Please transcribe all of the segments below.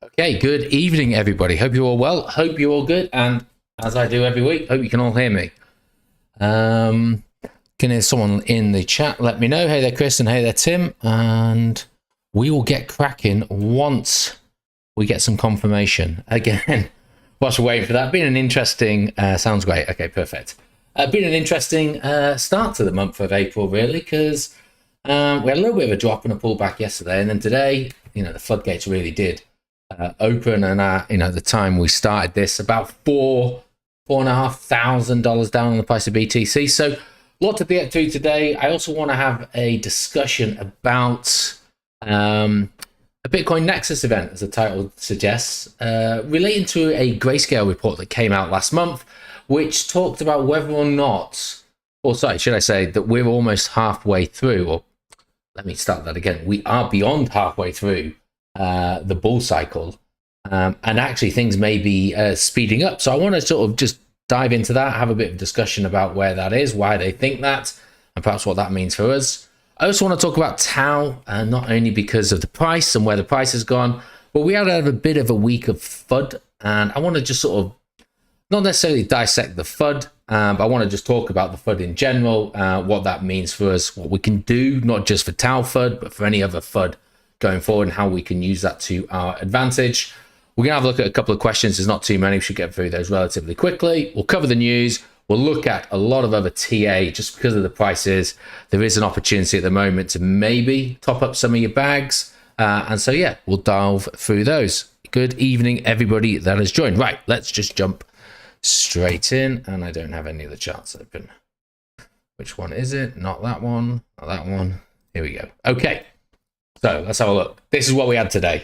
Okay, good evening, everybody. Hope you're all well. Hope you're all good. And as I do every week, hope you can all hear me. Can hear someone in the chat let me know. Hey there, Chris, and hey there, Tim. And we will get cracking once we get some confirmation. Again, whilst we're waiting for that, been an interesting, sounds great. Okay, perfect. Been an interesting start to the month of April, really, because we had a little bit of a drop and a pullback yesterday. And then today, the floodgates really did open, and the time we started this, about $4,500 down on the price of BTC. So a lot to get through today. I also want to have a discussion about a Bitcoin NEXUS event, as the title suggests, relating to a Grayscale report that came out last month, which talked about whether or not, or sorry, should I say that we're almost halfway through, or let me start that again. We are beyond halfway through the bull cycle, and actually things may be speeding up. So I want to sort of just dive into that, have a bit of discussion about where that is, why they think that, and perhaps what that means for us. I also want to talk about Tau, not only because of the price and where the price has gone, but we had a bit of a week of FUD, and I want to just sort of not necessarily dissect the FUD, but I want to just talk about the FUD in general, what that means for us, what we can do, not just for Tau FUD, but for any other FUD going forward, and how we can use that to our advantage. We're going to have a look at a couple of questions. There's not too many. We should get through those relatively quickly. We'll cover the news. We'll look at a lot of other TA just because of the prices. There is an opportunity at the moment to maybe top up some of your bags. And so, yeah, we'll dive through those. Good evening, everybody that has joined. Right, let's just jump straight in. And I don't have any of the charts open. Which one is it? Not that one. Not that one. Here we go. Okay. So let's have a look. This is what we had today.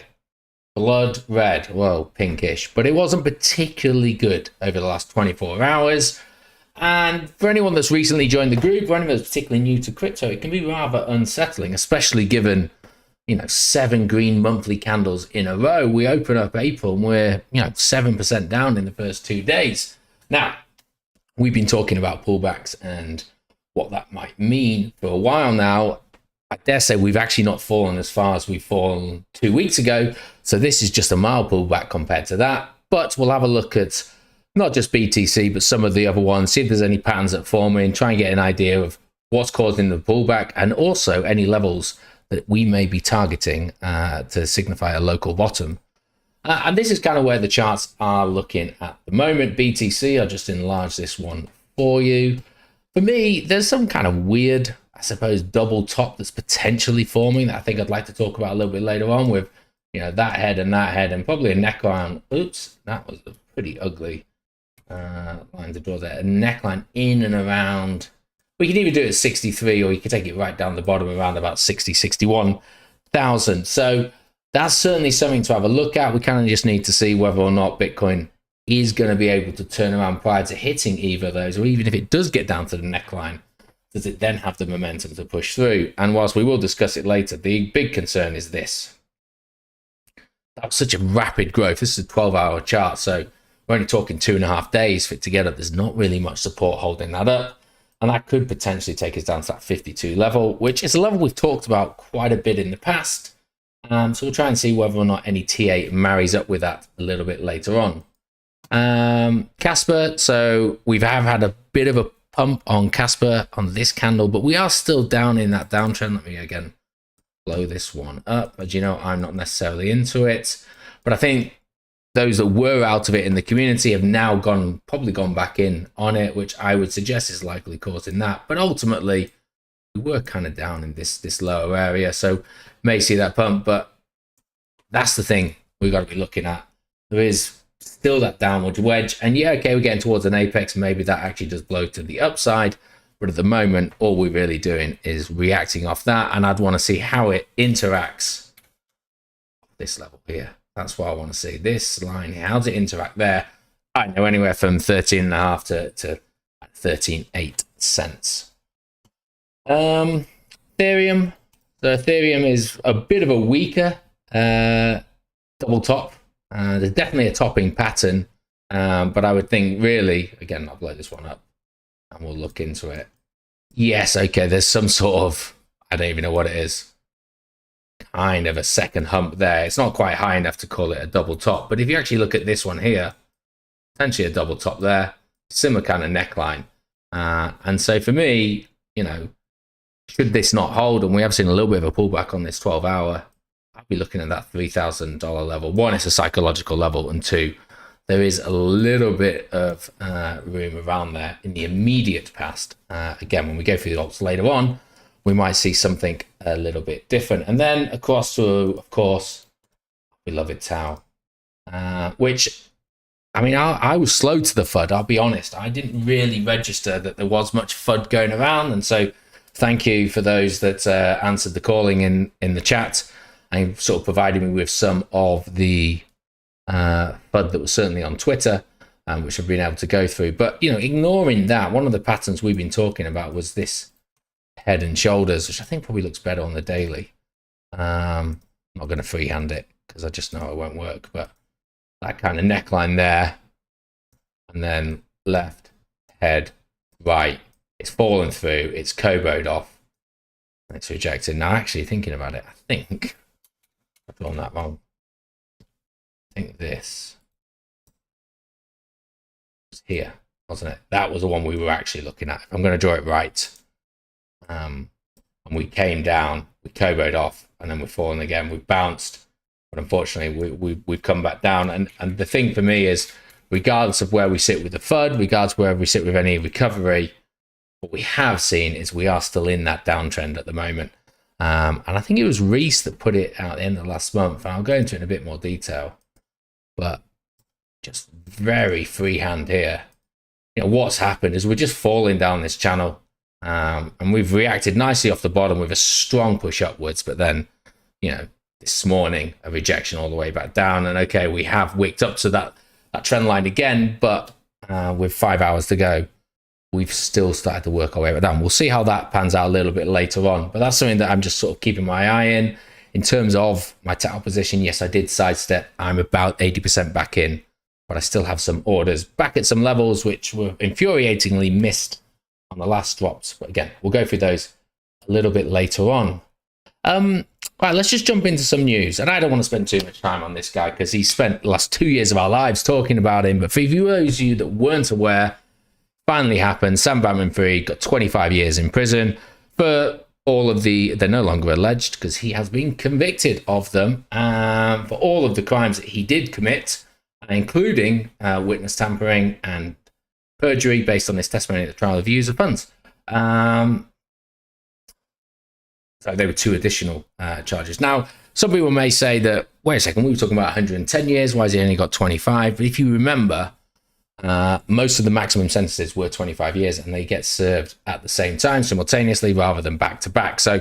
Blood red, well, pinkish, but it wasn't particularly good over the last 24 hours. And for anyone that's recently joined the group, or anyone that's particularly new to crypto, it can be rather unsettling, especially given, 7 green monthly candles in a row. We open up April and we're, 7% down in the first 2 days. Now, we've been talking about pullbacks and what that might mean for a while now. I dare say we've actually not fallen as far as we've fallen 2 weeks ago. So this is just a mild pullback compared to that. But we'll have a look at not just BTC, but some of the other ones, see if there's any patterns that form in, try and get an idea of what's causing the pullback, and also any levels that we may be targeting to signify a local bottom. And this is kind of where the charts are looking at the moment. BTC, I'll just enlarge this one for you. For me, there's some kind of weird, I suppose, double top that's potentially forming that I think I'd like to talk about a little bit later on with, that head and probably a neckline. Oops, that was a pretty ugly line to draw there. A neckline in and around. We can either do it at 63 or you can take it right down the bottom around about 60, 61,000. So that's certainly something to have a look at. We kind of just need to see whether or not Bitcoin is going to be able to turn around prior to hitting either of those, or even if it does get down to the neckline, does it then have the momentum to push through? And whilst we will discuss it later, the big concern is this. That was such a rapid growth. This is a 12-hour chart, so we're only talking 2.5 days for it to get up. There's not really much support holding that up. And that could potentially take us down to that 52 level, which is a level we've talked about quite a bit in the past. So we'll try and see whether or not any TA marries up with that a little bit later on. Casper, so we've had a bit of a pump on Casper on this candle, but we are still down in that downtrend. Let me again blow this one up. As you know, I'm not necessarily into it, but I think those that were out of it in the community have now probably gone back in on it, which I would suggest is likely causing that. But ultimately, we were kind of down in this lower area, so may see that pump. But that's the thing we've got to be looking at. There is still that downward wedge, and yeah, okay, we're getting towards an apex. Maybe that actually does blow to the upside, but at the moment, all we're really doing is reacting off that, and I'd want to see how it interacts this level here. That's what I want to see. This line here, how does it interact there? I know anywhere from 13.5 to 13.8 cents. Ethereum. So Ethereum is a bit of a weaker double top. There's definitely a topping pattern, but I would think really, again, I'll blow this one up and we'll look into it. Yes, okay, there's some sort of, I don't even know what it is. kind of a second hump there. It's not quite high enough to call it a double top, but if you actually look at this one here, potentially a double top there, similar kind of neckline. And so for me, you know, should this not hold, and we have seen a little bit of a pullback on this 12-hour, I'll be looking at that $3,000 level. One, it's a psychological level, and two, there is a little bit of room around there in the immediate past. Again, when we go through the alts later on, we might see something a little bit different. And then across to, of course, beloved Tau, which, I mean, I was slow to the FUD, I'll be honest. I didn't really register that there was much FUD going around. And so thank you for those that answered the calling in the chat and sort of provided me with some of the FUD that was certainly on Twitter, which I've been able to go through. But, you know, ignoring that, one of the patterns we've been talking about was this head and shoulders, which I think probably looks better on the daily. I'm not going to freehand it because I just know it won't work, but that kind of neckline there, and then left, head, right. It's fallen through, it's Kobo'd off, it's rejected. Now, actually thinking about it, I think I've drawn that wrong. I think this was here, wasn't it? That was the one we were actually looking at. I'm going to draw it right. And we came down, we Kobo'd off, and then we've fallen again. We've bounced, but unfortunately we've come back down. And the thing for me is, regardless of where we sit with the FUD, regardless of where we sit with any recovery, what we have seen is we are still in that downtrend at the moment. And I think it was Reese that put it out at the end of last month, and I'll go into it in a bit more detail. But just very freehand here. You know, what's happened is we're just falling down this channel. And we've reacted nicely off the bottom with a strong push upwards, but then, you know, this morning a rejection all the way back down. And okay, we have wicked up to that trend line again, but with 5 hours to go, we've still started to work our way back down. We'll see how that pans out a little bit later on, but that's something that I'm just sort of keeping my eye in. In terms of my Tau position, yes, I did sidestep. I'm about 80% back in, but I still have some orders back at some levels which were infuriatingly missed on the last drops. But again, we'll go through those a little bit later on. Right, let's just jump into some news. And I don't want to spend too much time on this guy because he spent the last 2 years of our lives talking about him. But for those of you that weren't aware, finally happened. Sam Bankman-Fried got 25 years in prison for all of they're no longer alleged because he has been convicted of them, for all of the crimes that he did commit, including witness tampering and perjury based on his testimony at the trial of use of funds. So there were two additional charges. Now, some people may say that, wait a second, we were talking about 110 years. Why has he only got 25? But if you remember, most of the maximum sentences were 25 years and they get served at the same time simultaneously rather than back to back. So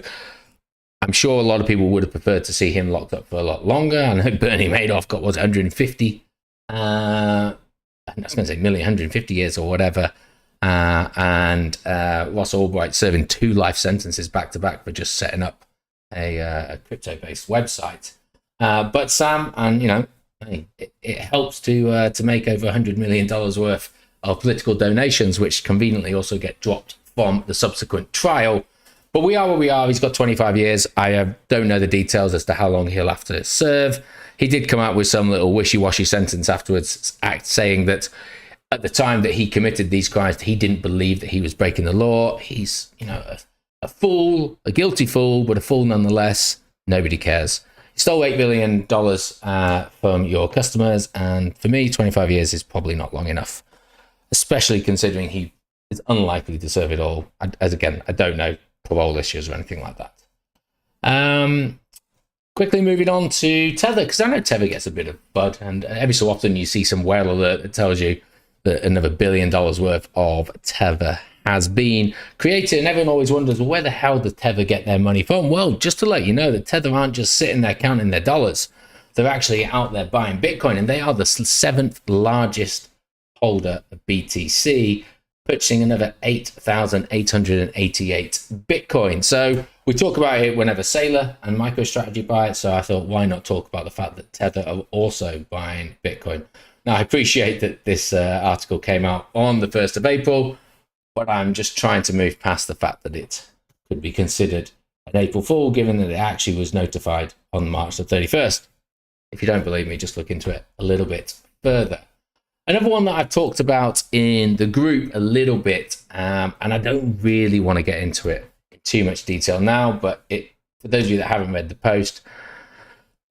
I'm sure a lot of people would have preferred to see him locked up for a lot longer. I know Bernie Madoff got, was 150, I was going to say 150 years or whatever. And Ross Albright serving 2 life sentences back to back for just setting up a crypto-based website. But Sam, and you know, it helps to make over $100 million worth of political donations, which conveniently also get dropped from the subsequent trial. But we are where we are. He's got 25 years. I don't know the details as to how long he'll have to serve. He did come out with some little wishy-washy sentence afterwards, saying that at the time that he committed these crimes, he didn't believe that he was breaking the law. He's, you know, a fool, a guilty fool, but a fool nonetheless. Nobody cares. He stole $8 billion from your customers, and for me, 25 years is probably not long enough, especially considering he is unlikely to serve it all. As again, I don't know parole issues or anything like that. Quickly moving on to Tether, because I know Tether gets a bit of bud, and every so often you see some whale alert that tells you that another $1 billion worth of Tether has been created, and everyone always wonders, well, where the hell did Tether get their money from? Well, just to let you know that Tether aren't just sitting there counting their dollars. They're actually out there buying Bitcoin, and they are the 7th largest holder of BTC, purchasing another 8,888 Bitcoin. So we talk about it whenever Sailor and MicroStrategy buy it, so I thought, why not talk about the fact that Tether are also buying Bitcoin? Now, I appreciate that this article came out on the 1st of April, but I'm just trying to move past the fact that it could be considered an April Fool, given that it actually was notified on March the 31st. If you don't believe me, just look into it a little bit further. Another one that I've talked about in the group a little bit, and I don't really want to get into it in too much detail now, but for those of you that haven't read the post,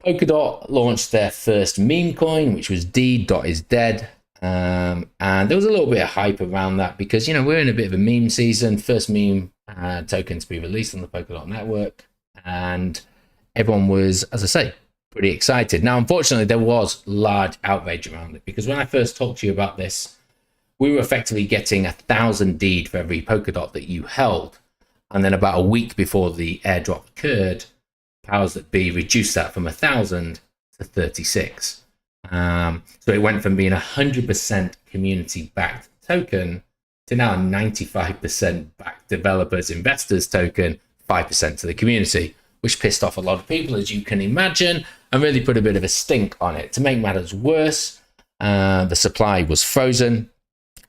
Polkadot launched their first meme coin, which was D. is dead. And there was a little bit of hype around that because, we're in a bit of a meme season. First meme token to be released on the Polkadot network. And everyone was, as I say, pretty excited. Now, unfortunately, there was large outrage around it because when I first talked to you about this, we were effectively getting 1,000 D for every Polkadot that you held. And then about a week before the airdrop occurred, powers that be reduced that from 1,000 to 36. So it went from being 100% community-backed token to now 95% backed developers, investors token, 5% to the community, which pissed off a lot of people, as you can imagine, and really put a bit of a stink on it. To make matters worse, the supply was frozen,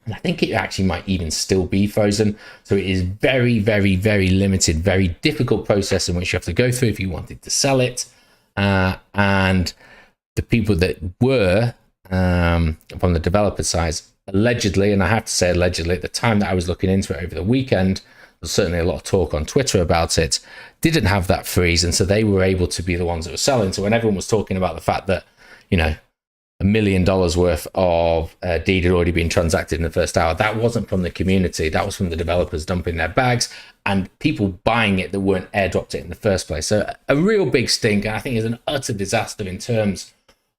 and I think it actually might even still be frozen. So it is very, very, very limited, very difficult process in which you have to go through if you wanted to sell it. And the people that were from the developer side, allegedly, and I have to say allegedly, at the time that I was looking into it over the weekend, there's certainly a lot of talk on Twitter about it, didn't have that freeze, and so they were able to be the ones that were selling. So when everyone was talking about the fact that, $1 million worth of deed had already been transacted in the first hour, that wasn't from the community, that was from the developers dumping their bags and people buying it that weren't airdropped it in the first place. So a real big stink, and I think it's an utter disaster in terms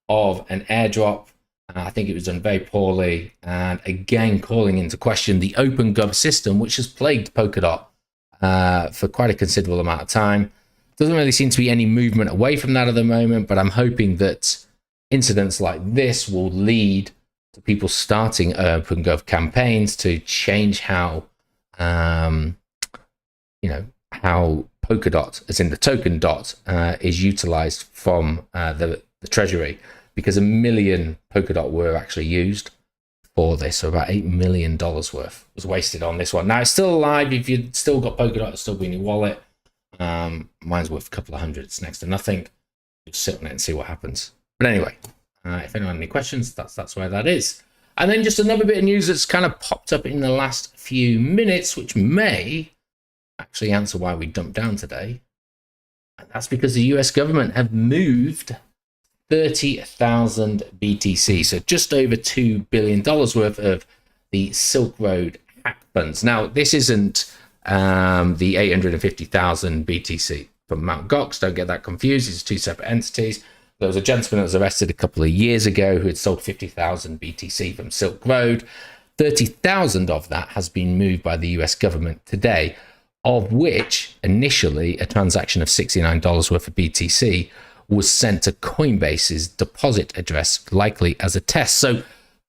of an airdrop. I think it was done very poorly, and again calling into question the OpenGov system, which has plagued Polkadot for quite a considerable amount of time. Doesn't really seem to be any movement away from that at the moment, but I'm hoping that incidents like this will lead to people starting OpenGov campaigns to change how Polkadot, as in the token dot, is utilized from the treasury. Because 1 million Polkadot were actually used for this, so about $8 million worth was wasted on this one. Now it's still alive. If you've still got Polkadot, it's still be in your wallet. Mine's worth a couple of hundred. It's next to nothing. Just sit on it and see what happens. But anyway, if anyone has any questions, that's where that is. And then just another bit of news that's kind of popped up in the last few minutes, which may actually answer why we dumped down today. And that's because the US government have moved 30,000 BTC, so just over $2 billion worth of the Silk Road hack funds. Now, this isn't the 850,000 BTC from Mt. Gox. Don't get that confused. It's two separate entities. There was a gentleman that was arrested a couple of years ago who had sold 50,000 BTC from Silk Road. 30,000 of that has been moved by the US government today, of which initially a transaction of $69 worth of BTC was sent to Coinbase's deposit address, likely as a test. So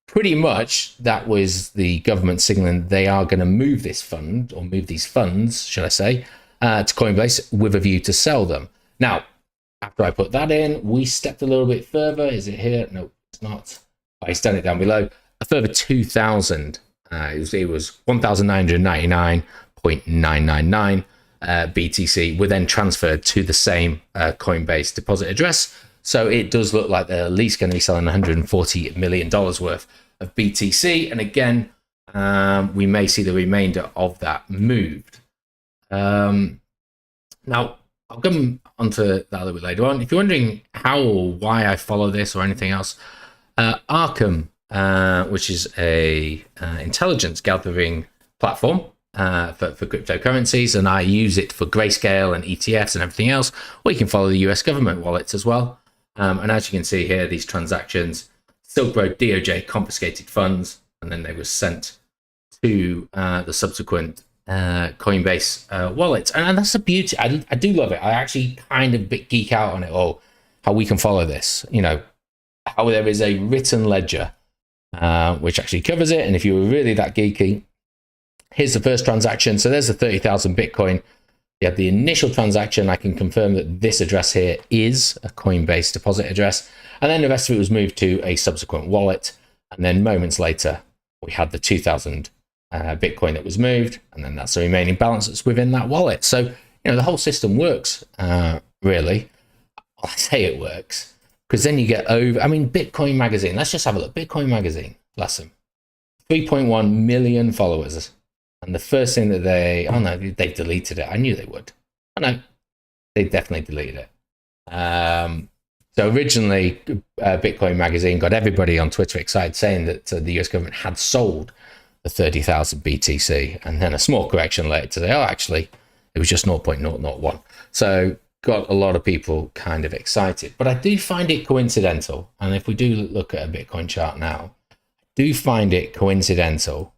pretty much that was the government signaling they are going to move this fund, or move these funds, should I say, to Coinbase with a view to sell them. Now, after I put that in, we stepped a little bit further. Is it here? No, it's not. I've done it down below. A further 2,000. It was 1,999.999. BTC were then transferred to the same Coinbase deposit address. So it does look like they're at least going to be selling $140 million worth of BTC. And again, we may see the remainder of that moved. Now, I'll come onto that a little bit later on. If you're wondering how or why I follow this or anything else, Arkham, which is a intelligence gathering platform, for cryptocurrencies, and I use it for Grayscale and ETFs and everything else. Or you can follow the US government wallets as well. And as you can see here, these transactions, Silk Road DOJ confiscated funds, and then they were sent to the subsequent Coinbase wallet. And that's the beauty. I do love it. I actually kind of geek out on it all, how we can follow this. How there is a written ledger which actually covers it. And if you were really that geeky, here's the first transaction. So there's the 30,000 Bitcoin. You have the initial transaction. I can confirm that this address here is a Coinbase deposit address. And then the rest of it was moved to a subsequent wallet. And then moments later, we had the 2,000 Bitcoin that was moved. And then that's the remaining balance that's within that wallet. So, the whole system works, really. I say it works because then you get over. I mean, Bitcoin Magazine. Let's just have a look. Bitcoin Magazine, bless them, 3.1 million followers, and the first thing that they've deleted it. I knew they would. I know they definitely deleted it. So originally, Bitcoin Magazine got everybody on Twitter excited, saying that the US government had sold the 30,000 BTC, and then a small correction later to say, oh, actually, it was just 0.001. So got a lot of people kind of excited. But I do find it coincidental, and if we do look at a Bitcoin chart now, I do find it coincidental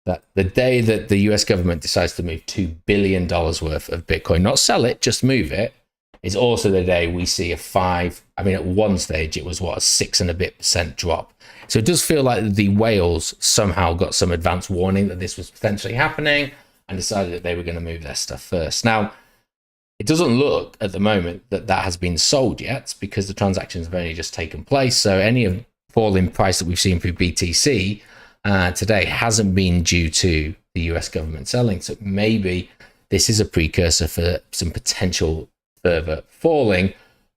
that the day that the US government decides to move $2 billion worth of Bitcoin, not sell it, just move it, is also the day we see at one stage it was a 6% and a bit drop. So it does feel like the whales somehow got some advance warning that this was potentially happening and decided that they were going to move their stuff first. Now, it doesn't look at the moment that has been sold yet because the transactions have only just taken place. So any fall in price that we've seen through BTC today hasn't been due to the US government selling. So maybe this is a precursor for some potential further falling.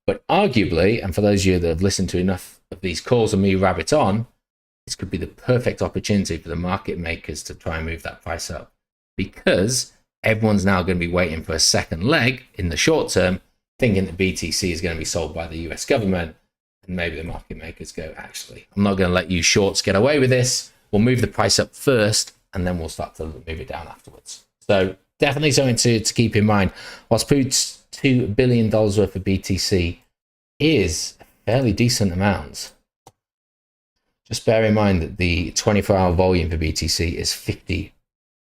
But arguably, and for those of you that have listened to enough of these calls and me rabbit on, this could be the perfect opportunity for the market makers to try and move that price up, because everyone's now going to be waiting for a second leg in the short term, thinking that BTC is going to be sold by the US government. And maybe the market makers go, actually, I'm not going to let you shorts get away with this. We'll move the price up first, and then we'll start to move it down afterwards. So definitely something to keep in mind. Whilst $2 billion worth of BTC is a fairly decent amount, just bear in mind that the 24-hour volume for BTC is $50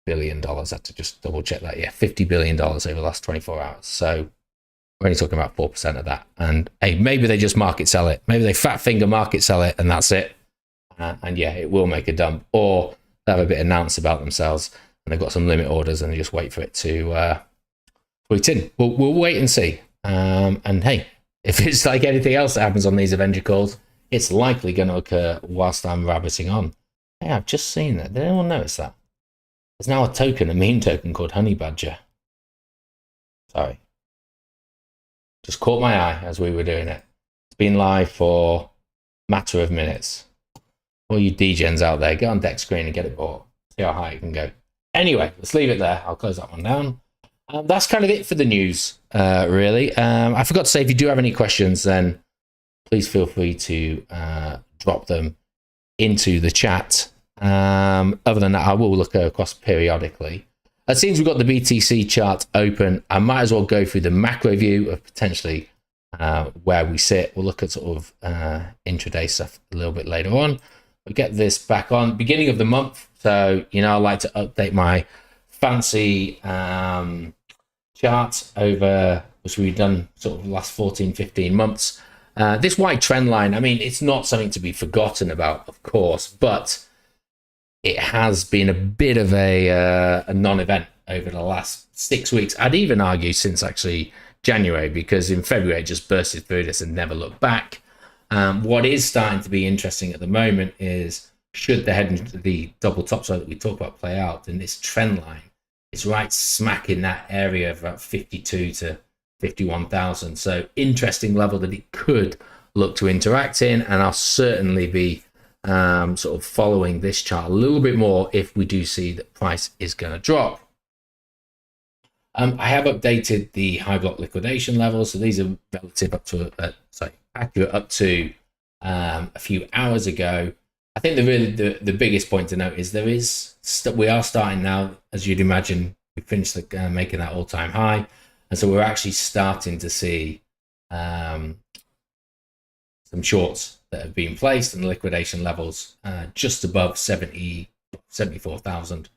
billion. I had to just double check that. Yeah, $50 billion over the last 24 hours. So we're only talking about 4% of that. And hey, maybe they just market sell it. Maybe they fat finger market sell it, and that's it. And yeah, it will make a dump. Or they have a bit announced about themselves, and they've got some limit orders, and they just wait for it to tweet in. We'll wait and see. And hey, if it's like anything else that happens on these Avenger calls, it's likely going to occur whilst I'm rabbiting on. Hey, I've just seen that. Did anyone notice that? There's now a meme token called Honey Badger. Sorry. Just caught my eye as we were doing it. It's been live for a matter of minutes. All you degens out there, get on deck screen and get it bought. See how high it can go. Anyway, let's leave it there. I'll close that one down. That's kind of it for the news, really. I forgot to say, if you do have any questions, then please feel free to drop them into the chat. Other than that, I will look across periodically. It seems we've got the BTC chart open. I might as well go through the macro view of potentially where we sit. We'll look at sort of intraday stuff a little bit later on. We'll get this back on beginning of the month. So, I like to update my fancy chart over, which we've done sort of the last 14, 15 months. This white trend line, I mean, it's not something to be forgotten about, of course, but it has been a bit of a non-event over the last 6 weeks. I'd even argue since actually January, because in February it just bursted through this and never looked back. What is starting to be interesting at the moment is, should the double top side that we talk about play out, then this trend line is right smack in that area of about 52 to 51,000. So interesting level that it could look to interact in, and I'll certainly be sort of following this chart a little bit more if we do see that price is going to drop. I have updated the high block liquidation levels, so these are relative up to accurate up to a few hours ago. I think the biggest point to note is we are starting now, as you'd imagine, we finished making that all-time high, and so we're actually starting to see some shorts that have been placed, and the liquidation levels just above 74,000,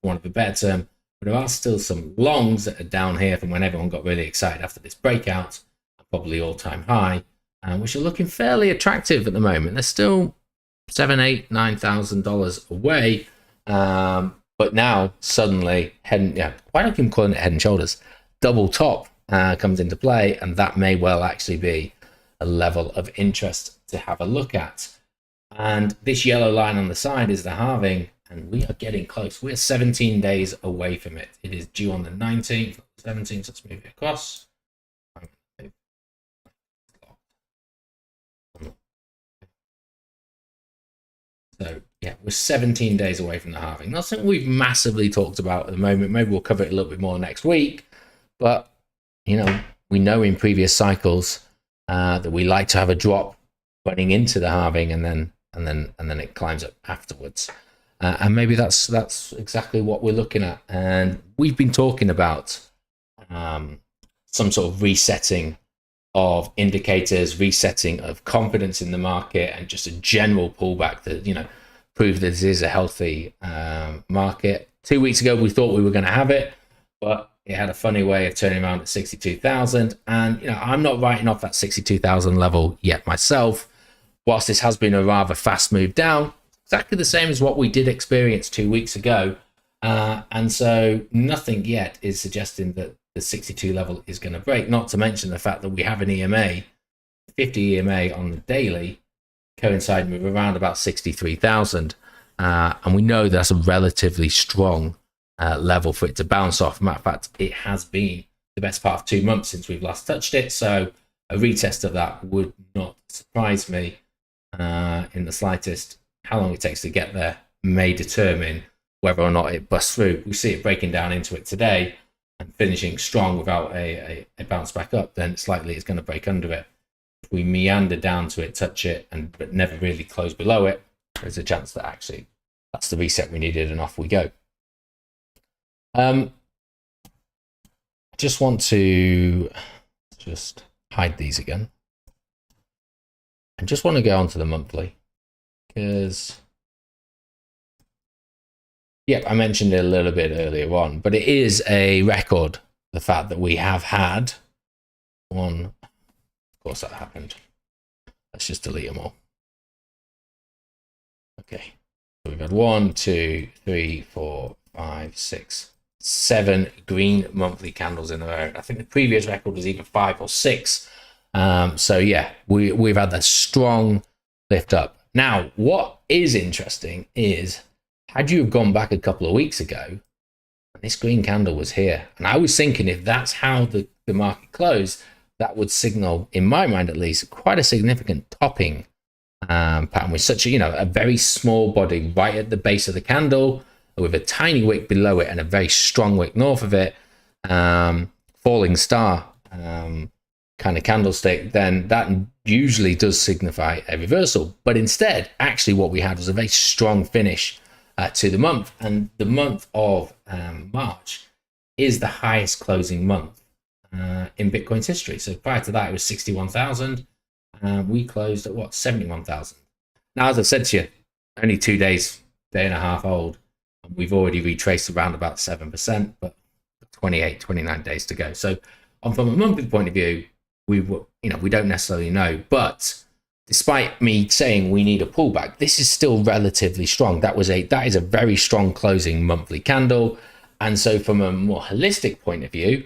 for want of a better term. But there are still some longs that are down here from when everyone got really excited after this breakout, probably all-time high, which are looking fairly attractive at the moment. They're still $7,000, $8,000, $9,000 away, but now suddenly why don't you call it head and shoulders? Double top comes into play, and that may well actually be a level of interest to have a look at. And this yellow line on the side is the halving, and we are getting close. We're 17 days away from it. It is due on the 19th, 17th. Let's move it across. So yeah, we're 17 days away from the halving. Not something we've massively talked about at the moment. Maybe we'll cover it a little bit more next week. But you know, we know in previous cycles that we like to have a drop running into the halving, and then it climbs up afterwards. And maybe that's exactly what we're looking at. And we've been talking about some sort of resetting of indicators, resetting of confidence in the market, and just a general pullback that, you know, prove that this is a healthy market. 2 weeks ago, we thought we were going to have it, but it had a funny way of turning around at 62,000. And, you know, I'm not writing off that 62,000 level yet myself. Whilst this has been a rather fast move down, exactly the same as what we did experience 2 weeks ago. And so nothing yet is suggesting that the 62 level is going to break, not to mention the fact that we have an EMA, 50 EMA on the daily, coinciding with around about 63,000. And we know that's a relatively strong level for it to bounce off. Matter of fact, it has been the best part of 2 months since we've last touched it. So a retest of that would not surprise me in the slightest. How long it takes to get there may determine whether or not it busts through. We see it breaking down into it today and finishing strong without a bounce back up, then it's likely it's going to break under it. If we meander down to it, touch it, but never really close below it, there's a chance that actually that's the reset we needed, and off we go. I just want to just hide these again. I just want to go on to the monthly, because yep, I mentioned it a little bit earlier on, but it is a record, the fact that we have had one. Of course, that happened. Let's just delete them all. Okay, so we've had 1, 2, 3, 4, 5, 6, 7 green monthly candles in a row. I think the previous record was either 5 or 6. So yeah, we've had that strong lift up. Now, what is interesting is, had you have gone back a couple of weeks ago, this green candle was here. And I was thinking, if that's how the market closed, that would signal, in my mind at least, quite a significant topping pattern with such a, you know, a very small body right at the base of the candle, with a tiny wick below it and a very strong wick north of it, falling star kind of candlestick, then that usually does signify a reversal. But instead, actually what we had was a very strong finish to the month, and the month of March is the highest closing month in Bitcoin's history. So prior to that, it was 61,000. We closed at what, 71,000. Now, as I said to you, only 2 days, day and a half old, and we've already retraced around about 7%, but 28, 29 days to go. So from a monthly point of view, we don't necessarily know, but despite me saying we need a pullback, this is still relatively strong. That is a very strong closing monthly candle. And so from a more holistic point of view,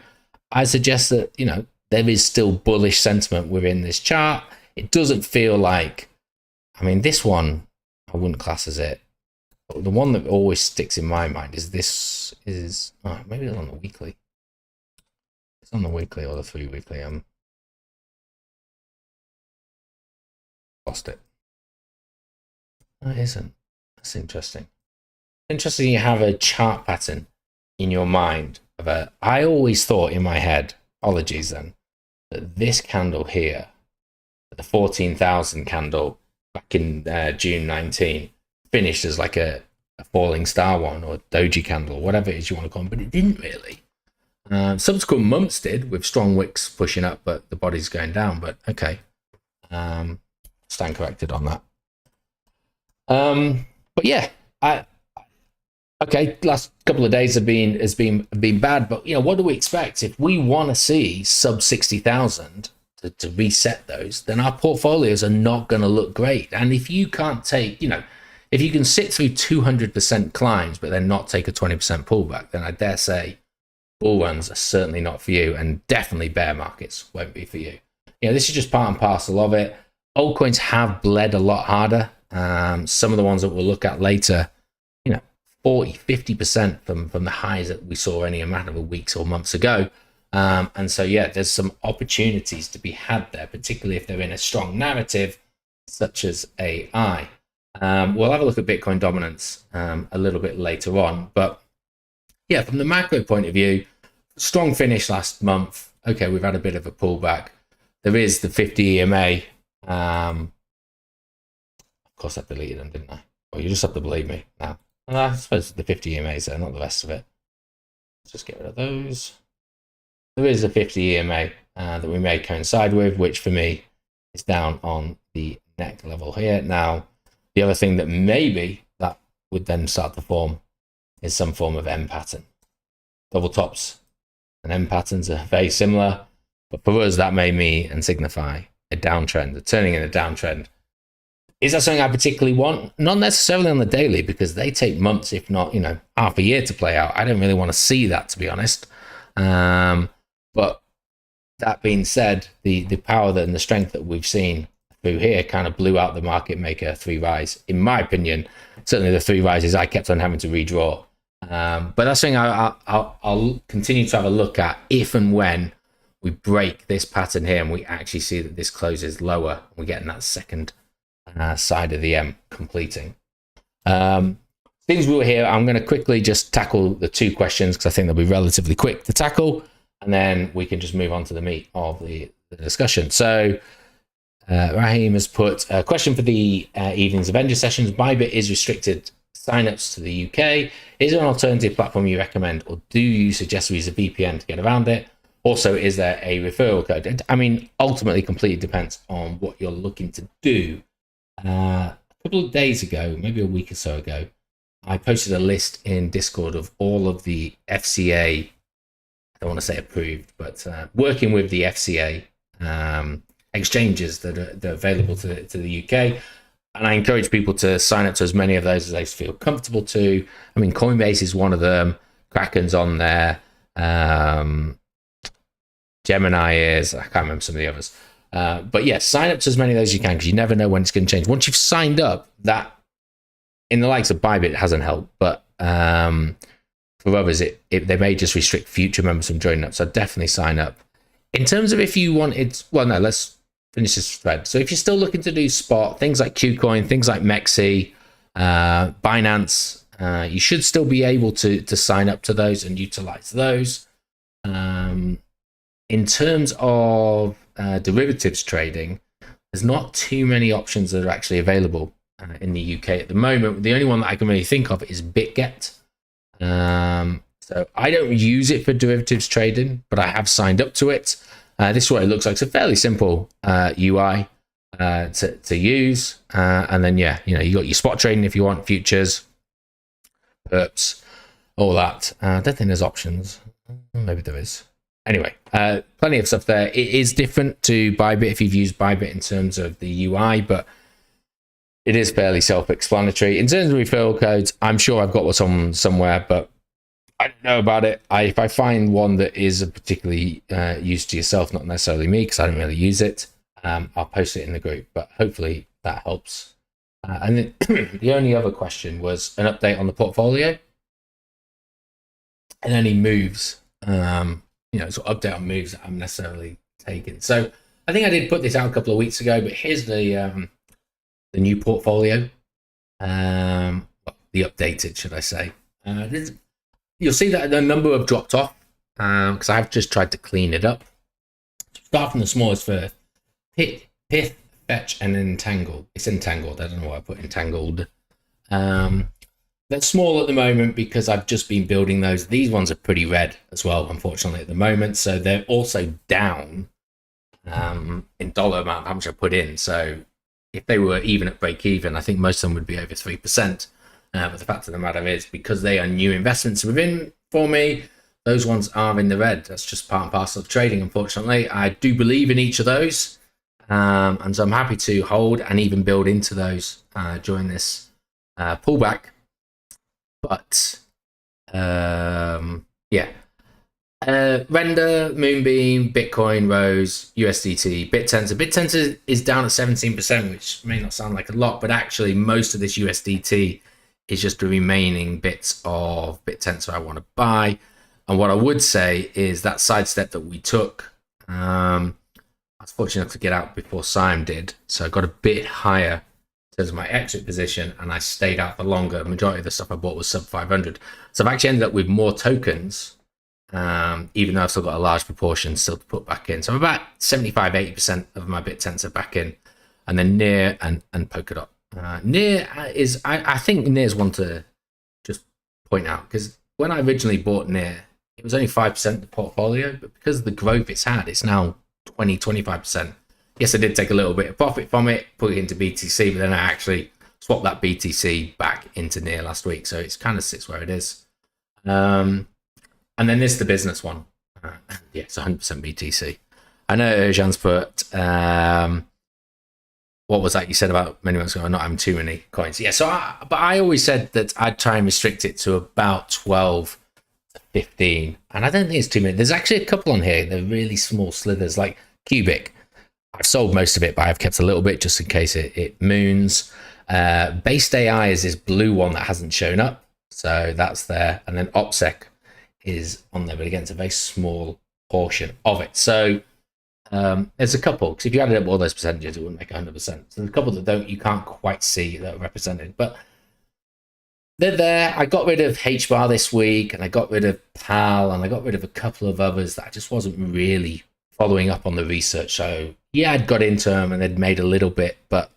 I suggest that, you know, there is still bullish sentiment within this chart. It doesn't feel like, I mean, this one, I wouldn't class as it. The one that always sticks in my mind is this is, maybe it's on the weekly. It's on the weekly or the 3 weekly. Lost it. That isn't. That's interesting. Interesting you have a chart pattern in your mind of a. I always thought in my head, apologies then, that this candle here, the 14,000 candle back in June 19, finished as like a falling star one, or doji candle, whatever it is you want to call it, but it didn't really. Subsequent months did, with strong wicks pushing up, but the body's going down. But okay. Stand corrected on that. But yeah, okay, last couple of days have been bad, but you know, what do we expect? If we want to see sub 60,000 to reset those, then our portfolios are not going to look great. And if you can't take, you know, if you can sit through 200% climbs but then not take a 20% pullback, then I dare say bull runs are certainly not for you, and definitely bear markets won't be for you. You know, this is just part and parcel of it. Altcoins have bled a lot harder. Some of the ones that we'll look at later, you know, 40-50% from the highs that we saw only a matter of weeks or months ago. And so, yeah, there's some opportunities to be had there, particularly if they're in a strong narrative, such as AI. We'll have a look at Bitcoin dominance a little bit later on. But yeah, from the macro point of view, strong finish last month. Okay, we've had a bit of a pullback. There is the 50 EMA. Of course, I deleted them, didn't I? Well, you just have to believe me now. And I suppose the 50 EMAs there, not the rest of it. Let's just get rid of those. There is a 50 EMA that we may coincide with, which for me is down on the neck level here. Now, the other thing that maybe that would then start to form is some form of M pattern. Double tops and M patterns are very similar, but for us, that may mean and signify a downtrend, a turning in a downtrend. Is that something I particularly want? Not necessarily on the daily, because they take months, if not, half a year to play out. I don't really want to see that, to be honest. But that being said, the power and the strength that we've seen through here kind of blew out the market maker 3 rise. In my opinion, certainly the 3 rises I kept on having to redraw. But that's something I'll continue to have a look at if and when we break this pattern here and we actually see that this closes lower. We're getting that second side of the M completing. Things we were here, I'm going to quickly just tackle the 2 questions because I think they'll be relatively quick to tackle, and then we can just move on to the meat of the discussion. So Raheem has put a question for the evening's Avengers sessions. Bybit is restricted signups to the UK. Is there an alternative platform you recommend, or do you suggest we use a VPN to get around it? Also, is there a referral code? I mean, ultimately, completely depends on what you're looking to do. A couple of days ago, maybe a week or so ago, I posted a list in Discord of all of the FCA, I don't want to say approved, but working with the FCA exchanges that are available to the UK. And I encourage people to sign up to as many of those as they feel comfortable to. I mean, Coinbase is one of them. Kraken's on there. Gemini is. I can't remember some of the others. But yeah, sign up to as many of those as you can, because you never know when it's going to change. Once you've signed up, that in the likes of Bybit, it hasn't helped. But for others, they may just restrict future members from joining up. So definitely sign up. In terms of if you wanted, well, no, let's finish this thread. So if you're still looking to do spot, things like KuCoin, things like Mexi, Binance, you should still be able to sign up to those and utilize those. In terms of derivatives trading, there's not too many options that are actually available in the UK at the moment. The only one that I can really think of is BitGet. So I don't use it for derivatives trading, but I have signed up to it. This is what it looks like. It's a fairly simple UI to use. And then, yeah, you got your spot trading if you want, futures, perps, all that. I don't think there's options. Maybe there is. Anyway, plenty of stuff there. It is different to Bybit if you've used Bybit in terms of the UI, but it is fairly self-explanatory. In terms of referral codes, I'm sure I've got what's on somewhere, but I don't know about it. If I find one that is a particularly use to yourself, not necessarily me, because I don't really use it, I'll post it in the group, but hopefully that helps. And then the only other question was an update on the portfolio and any moves, sort of update on moves that I'm necessarily taking. So I think I did put this out a couple of weeks ago, but here's the new portfolio, the updated, should I say. You'll see that the number have dropped off because I've just tried to clean it up. Start from the smallest first. Pith, Fetch, and Entangled. It's entangled. I don't know why I put entangled. They're small at the moment because I've just been building those. These ones are pretty red as well, unfortunately, at the moment. So they're also down in dollar amount, how much I put in. So if they were even at break even, I think most of them would be over 3%. But the fact of the matter is, because they are new investments within for me, those ones are in the red. That's just part and parcel of trading, unfortunately. I do believe in each of those. And so I'm happy to hold and even build into those during this pullback. But Render, Moonbeam, Bitcoin, Rose, USDT, Bittensor. Bittensor is down at 17%, which may not sound like a lot, but actually most of this USDT is just the remaining bits of Bittensor I want to buy. And what I would say is that sidestep that we took, I was fortunate enough to get out before Simon did, so I got a bit higher in terms of my exit position, and I stayed out for longer. The majority of the stuff I bought was sub 500, so I've actually ended up with more tokens, even though I've still got a large proportion still to put back in. So I'm about 75-80% of my Bittensor back in, and then Near and Polkadot. Near is, I think Near is one to just point out, because when I originally bought Near, it was only 5% of the portfolio, but because of the growth it's had, it's now 20-25%. Yes, I did take a little bit of profit from it, put it into BTC, but then I actually swapped that BTC back into Near last week, so it's kind of sits where it is. And then there's the business one. Yeah, it's 100% BTC. I know Jean's put, what was that you said about many months ago, not having too many coins? Yeah, but I always said that I'd try and restrict it to about 12 to 15, and I don't think it's too many. There's actually a couple on here, they're really small slithers, like Cubic. I've sold most of it, but I've kept a little bit just in case it moons. Based AI is this blue one that hasn't shown up, so that's there. And then OPSEC is on there, but again, it's a very small portion of it. So there's a couple, because if you added up all those percentages, it wouldn't make 100%. So there's a couple that you can't quite see that are represented, but they're there. I got rid of HBAR this week, and I got rid of PAL, and I got rid of a couple of others that I just wasn't really following up on the research. So yeah, I'd got into them and they'd made a little bit, but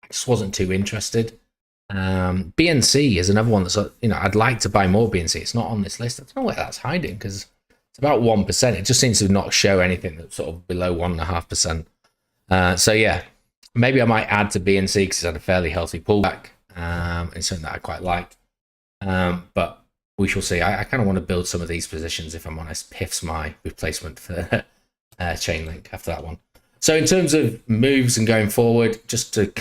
I just wasn't too interested. BNC is another one that's, I'd like to buy more BNC. It's not on this list. I don't know where that's hiding, because it's about 1%. It just seems to not show anything that's sort of below 1.5%. So yeah, maybe I might add to BNC because it's had a fairly healthy pullback. It's something that I quite like. But we shall see. I kind of want to build some of these positions, if I'm honest. PIF's my replacement for Chainlink after that one. So in terms of moves and going forward, just to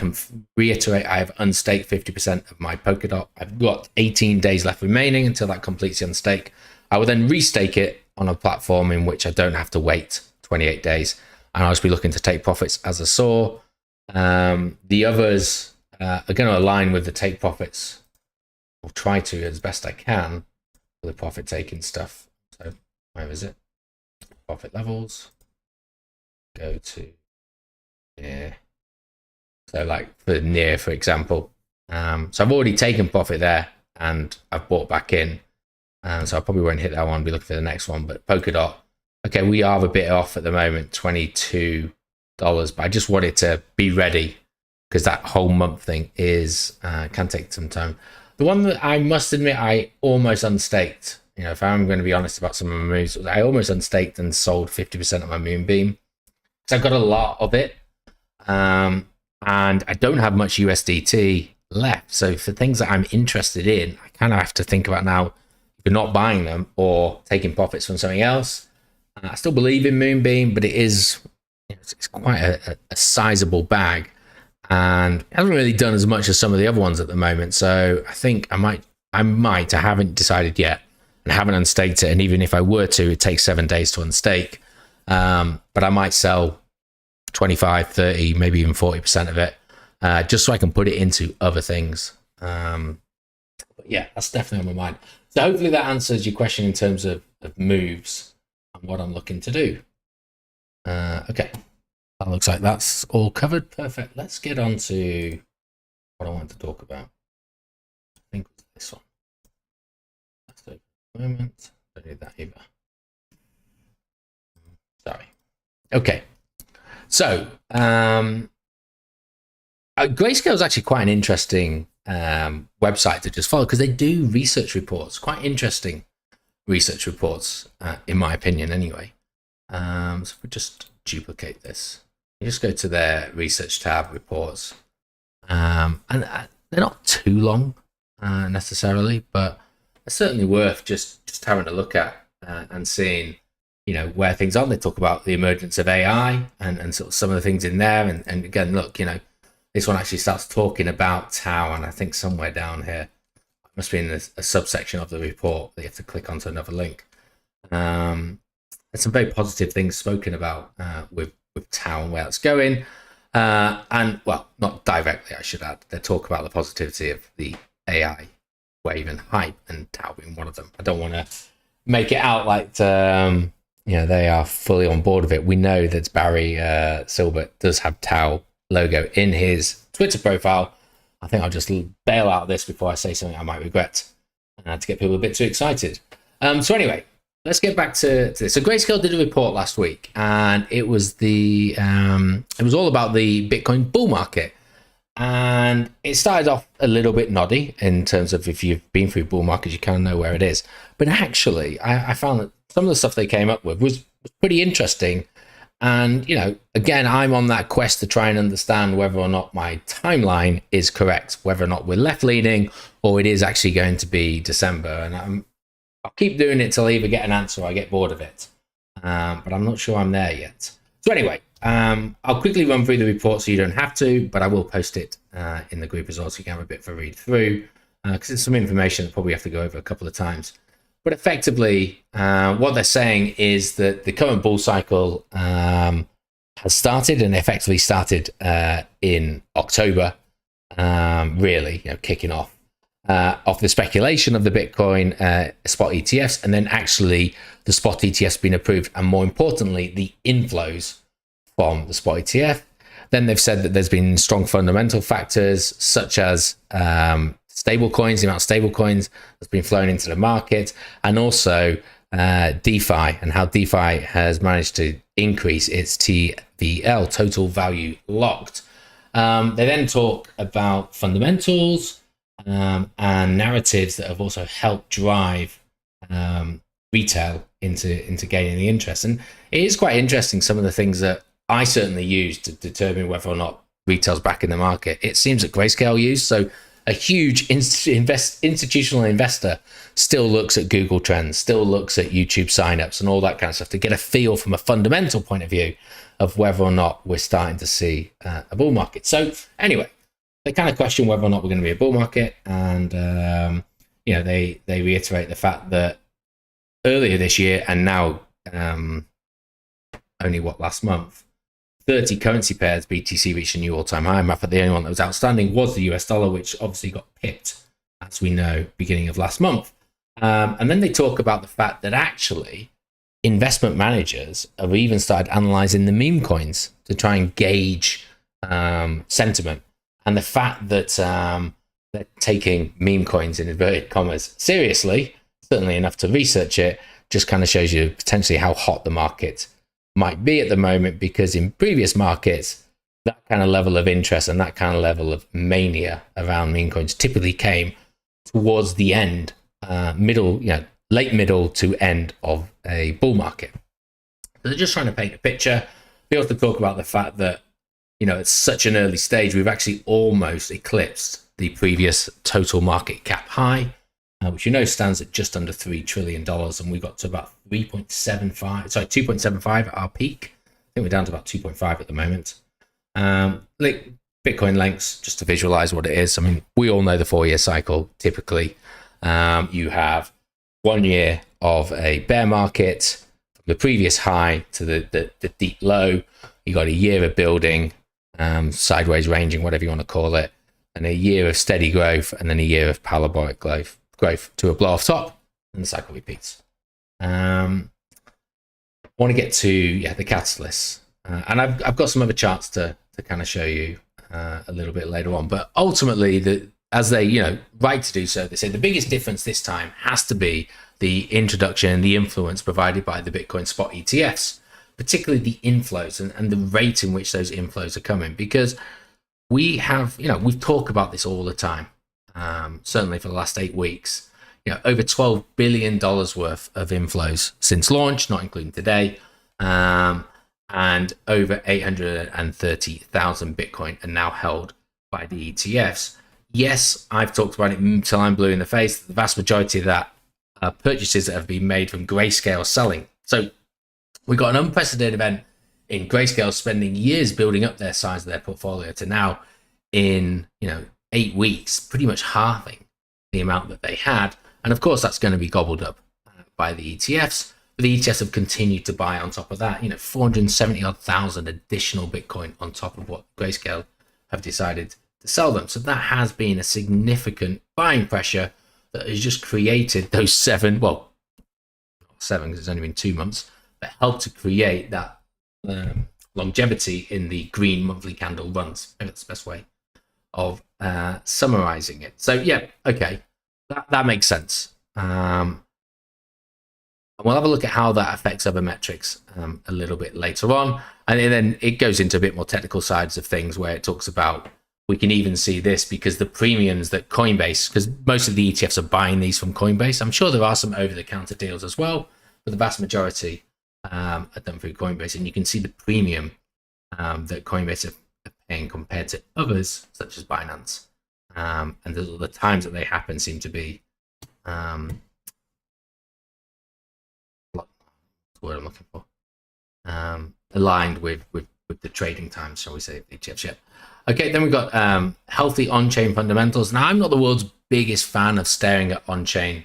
reiterate, I have unstaked 50% of my Polkadot. I've got 18 days left remaining until that completes the unstake. I will then restake it on a platform in which I don't have to wait 28 days. And I'll just be looking to take profits as I saw. The others are going to align with the take profits. I'll try to as best I can for the profit taking stuff. So where is it? Profit levels. Go to Near. So like for Near, for example. So I've already taken profit there and I've bought back in. So I probably won't hit that one, be looking for the next one. But Polkadot, okay, we are a bit off at the moment, $22. But I just wanted to be ready because that whole month thing is can take some time. The one that I must admit I almost unstaked, if I'm going to be honest about some of my moves, I almost unstaked and sold 50% of my Moonbeam. So I've got a lot of it, and I don't have much USDT left. So for things that I'm interested in, I kind of have to think about now either not buying them or taking profits from something else. I still believe in Moonbeam, but it's quite a sizable bag, and it hasn't really done as much as some of the other ones at the moment. So I think I might. I haven't decided yet, and haven't unstaked it. And even if I were to, it takes 7 days to unstake. But I might sell 25, 30, maybe even 40% of it, just so I can put it into other things. But yeah, that's definitely on my mind. So hopefully that answers your question in terms of moves and what I'm looking to do. Okay, that looks like that's all covered. Perfect. Let's get on to what I want to talk about. I think it's this one. Let's do it for a moment. Don't need that either. Sorry. Okay. So, Grayscale is actually quite an interesting website to just follow because they do research reports, quite interesting research reports, in my opinion, anyway. So if we just duplicate this, you just go to their research tab, reports, and they're not too long necessarily, but they're certainly worth just having a look at and seeing. Where things are. They talk about the emergence of AI and sort of some of the things in there. And again, look, this one actually starts talking about Tau, and I think somewhere down here, it must be in a subsection of the report that you have to click onto another link. There's some very positive things spoken about with Tau and where it's going. And, well, not directly, I should add. They talk about the positivity of the AI wave and hype, and Tau being one of them. I don't want to make it out like they are fully on board with it. We know that Barry Silbert does have Tau logo in his Twitter profile. I think I'll just bail out of this before I say something I might regret to get people a bit too excited. So anyway, let's get back to this. So Grayscale did a report last week, and it was all about the Bitcoin bull market. And it started off a little bit noddy in terms of, if you've been through bull markets, you kind of know where it is. But actually, I found that some of the stuff they came up with was pretty interesting. And, again, I'm on that quest to try and understand whether or not my timeline is correct, whether or not we're left-leaning or it is actually going to be December. And I'll keep doing it till I either get an answer or I get bored of it. But I'm not sure I'm there yet. So anyway, I'll quickly run through the report so you don't have to, but I will post it in the group as well so you can have a bit of a read through, because it's some information that probably have to go over a couple of times. But effectively, what they're saying is that the current bull cycle has started, and effectively started in October, really, kicking off the speculation of the Bitcoin spot ETFs, and then actually the spot ETFs being approved, and more importantly, the inflows from the spot ETF. Then they've said that there's been strong fundamental factors such as stable coins, the amount of stable coins that's been flown into the market, and also DeFi, and how DeFi has managed to increase its TVL, total value locked. They then talk about fundamentals and narratives that have also helped drive retail into gaining the interest. And it is quite interesting, some of the things that I certainly use to determine whether or not retail's back in the market. It seems that Grayscale used, so a huge institutional investor still looks at Google Trends, still looks at YouTube signups and all that kind of stuff to get a feel from a fundamental point of view of whether or not we're starting to see a bull market. So anyway, they kind of question whether or not we're going to be a bull market, and they reiterate the fact that earlier this year and now only last month, 30 currency pairs BTC reached a new all-time high. The only one that was outstanding was the US dollar, which obviously got pipped, as we know, beginning of last month. And then they talk about the fact that actually investment managers have even started analyzing the meme coins to try and gauge sentiment. And the fact that they're taking meme coins in inverted commas seriously, certainly enough to research it, just kind of shows you potentially how hot the market might be at the moment, because in previous markets, that kind of level of interest and that kind of level of mania around meme coins typically came towards the end, late middle to end of a bull market. So they're just trying to paint a picture. They also talk about the fact that, at such an early stage, we've actually almost eclipsed the previous total market cap high, which stands at just under $3 trillion, and we got to about 2.75 at our peak. I think we're down to about 2.5 at the moment. Bitcoin lengths, just to visualize what it is. I mean, we all know the 4-year cycle. Typically, you have 1 year of a bear market, from the previous high to the deep low. You got a year of building, sideways ranging, whatever you want to call it, and a year of steady growth, and then a year of parabolic growth to a blow off top, and the cycle repeats. I want to get to the catalysts, and I've got some other charts to kind of show you a little bit later on. But ultimately, as they right to do so, they say the biggest difference this time has to be the introduction and the influence provided by the Bitcoin spot ETFs, particularly the inflows and the rate in which those inflows are coming, because we have we've talked about this all the time. Certainly for the last 8 weeks, over $12 billion worth of inflows since launch, not including today, and over 830,000 Bitcoin are now held by the ETFs. Yes, I've talked about it until I'm blue in the face. The vast majority of that are purchases that have been made from Grayscale selling. So we got an unprecedented event in Grayscale spending years building up their size of their portfolio to now, in 8 weeks, pretty much halving the amount that they had. And of course, that's going to be gobbled up by the ETFs. But the ETFs have continued to buy on top of that, 470,000 additional Bitcoin on top of what Grayscale have decided to sell them. So that has been a significant buying pressure that has just created those 7, well, not 7 because it's only been 2 months, but helped to create that longevity in the green monthly candle runs. Maybe that's the best way of summarizing it. So yeah, okay, that makes sense. And we'll have a look at how that affects other metrics a little bit later on. And then it goes into a bit more technical sides of things where it talks about, we can even see this because the premiums that Coinbase, because most of the ETFs are buying these from Coinbase. I'm sure there are some over-the-counter deals as well, but the vast majority are done through Coinbase. And you can see the premium that Coinbase are paying compared to others, such as Binance. And the times that they happen seem to be word I'm looking for, aligned with the trading times, shall we say, of the ETFs. Yeah. Okay, then we've got healthy on-chain fundamentals. Now, I'm not the world's biggest fan of staring at on-chain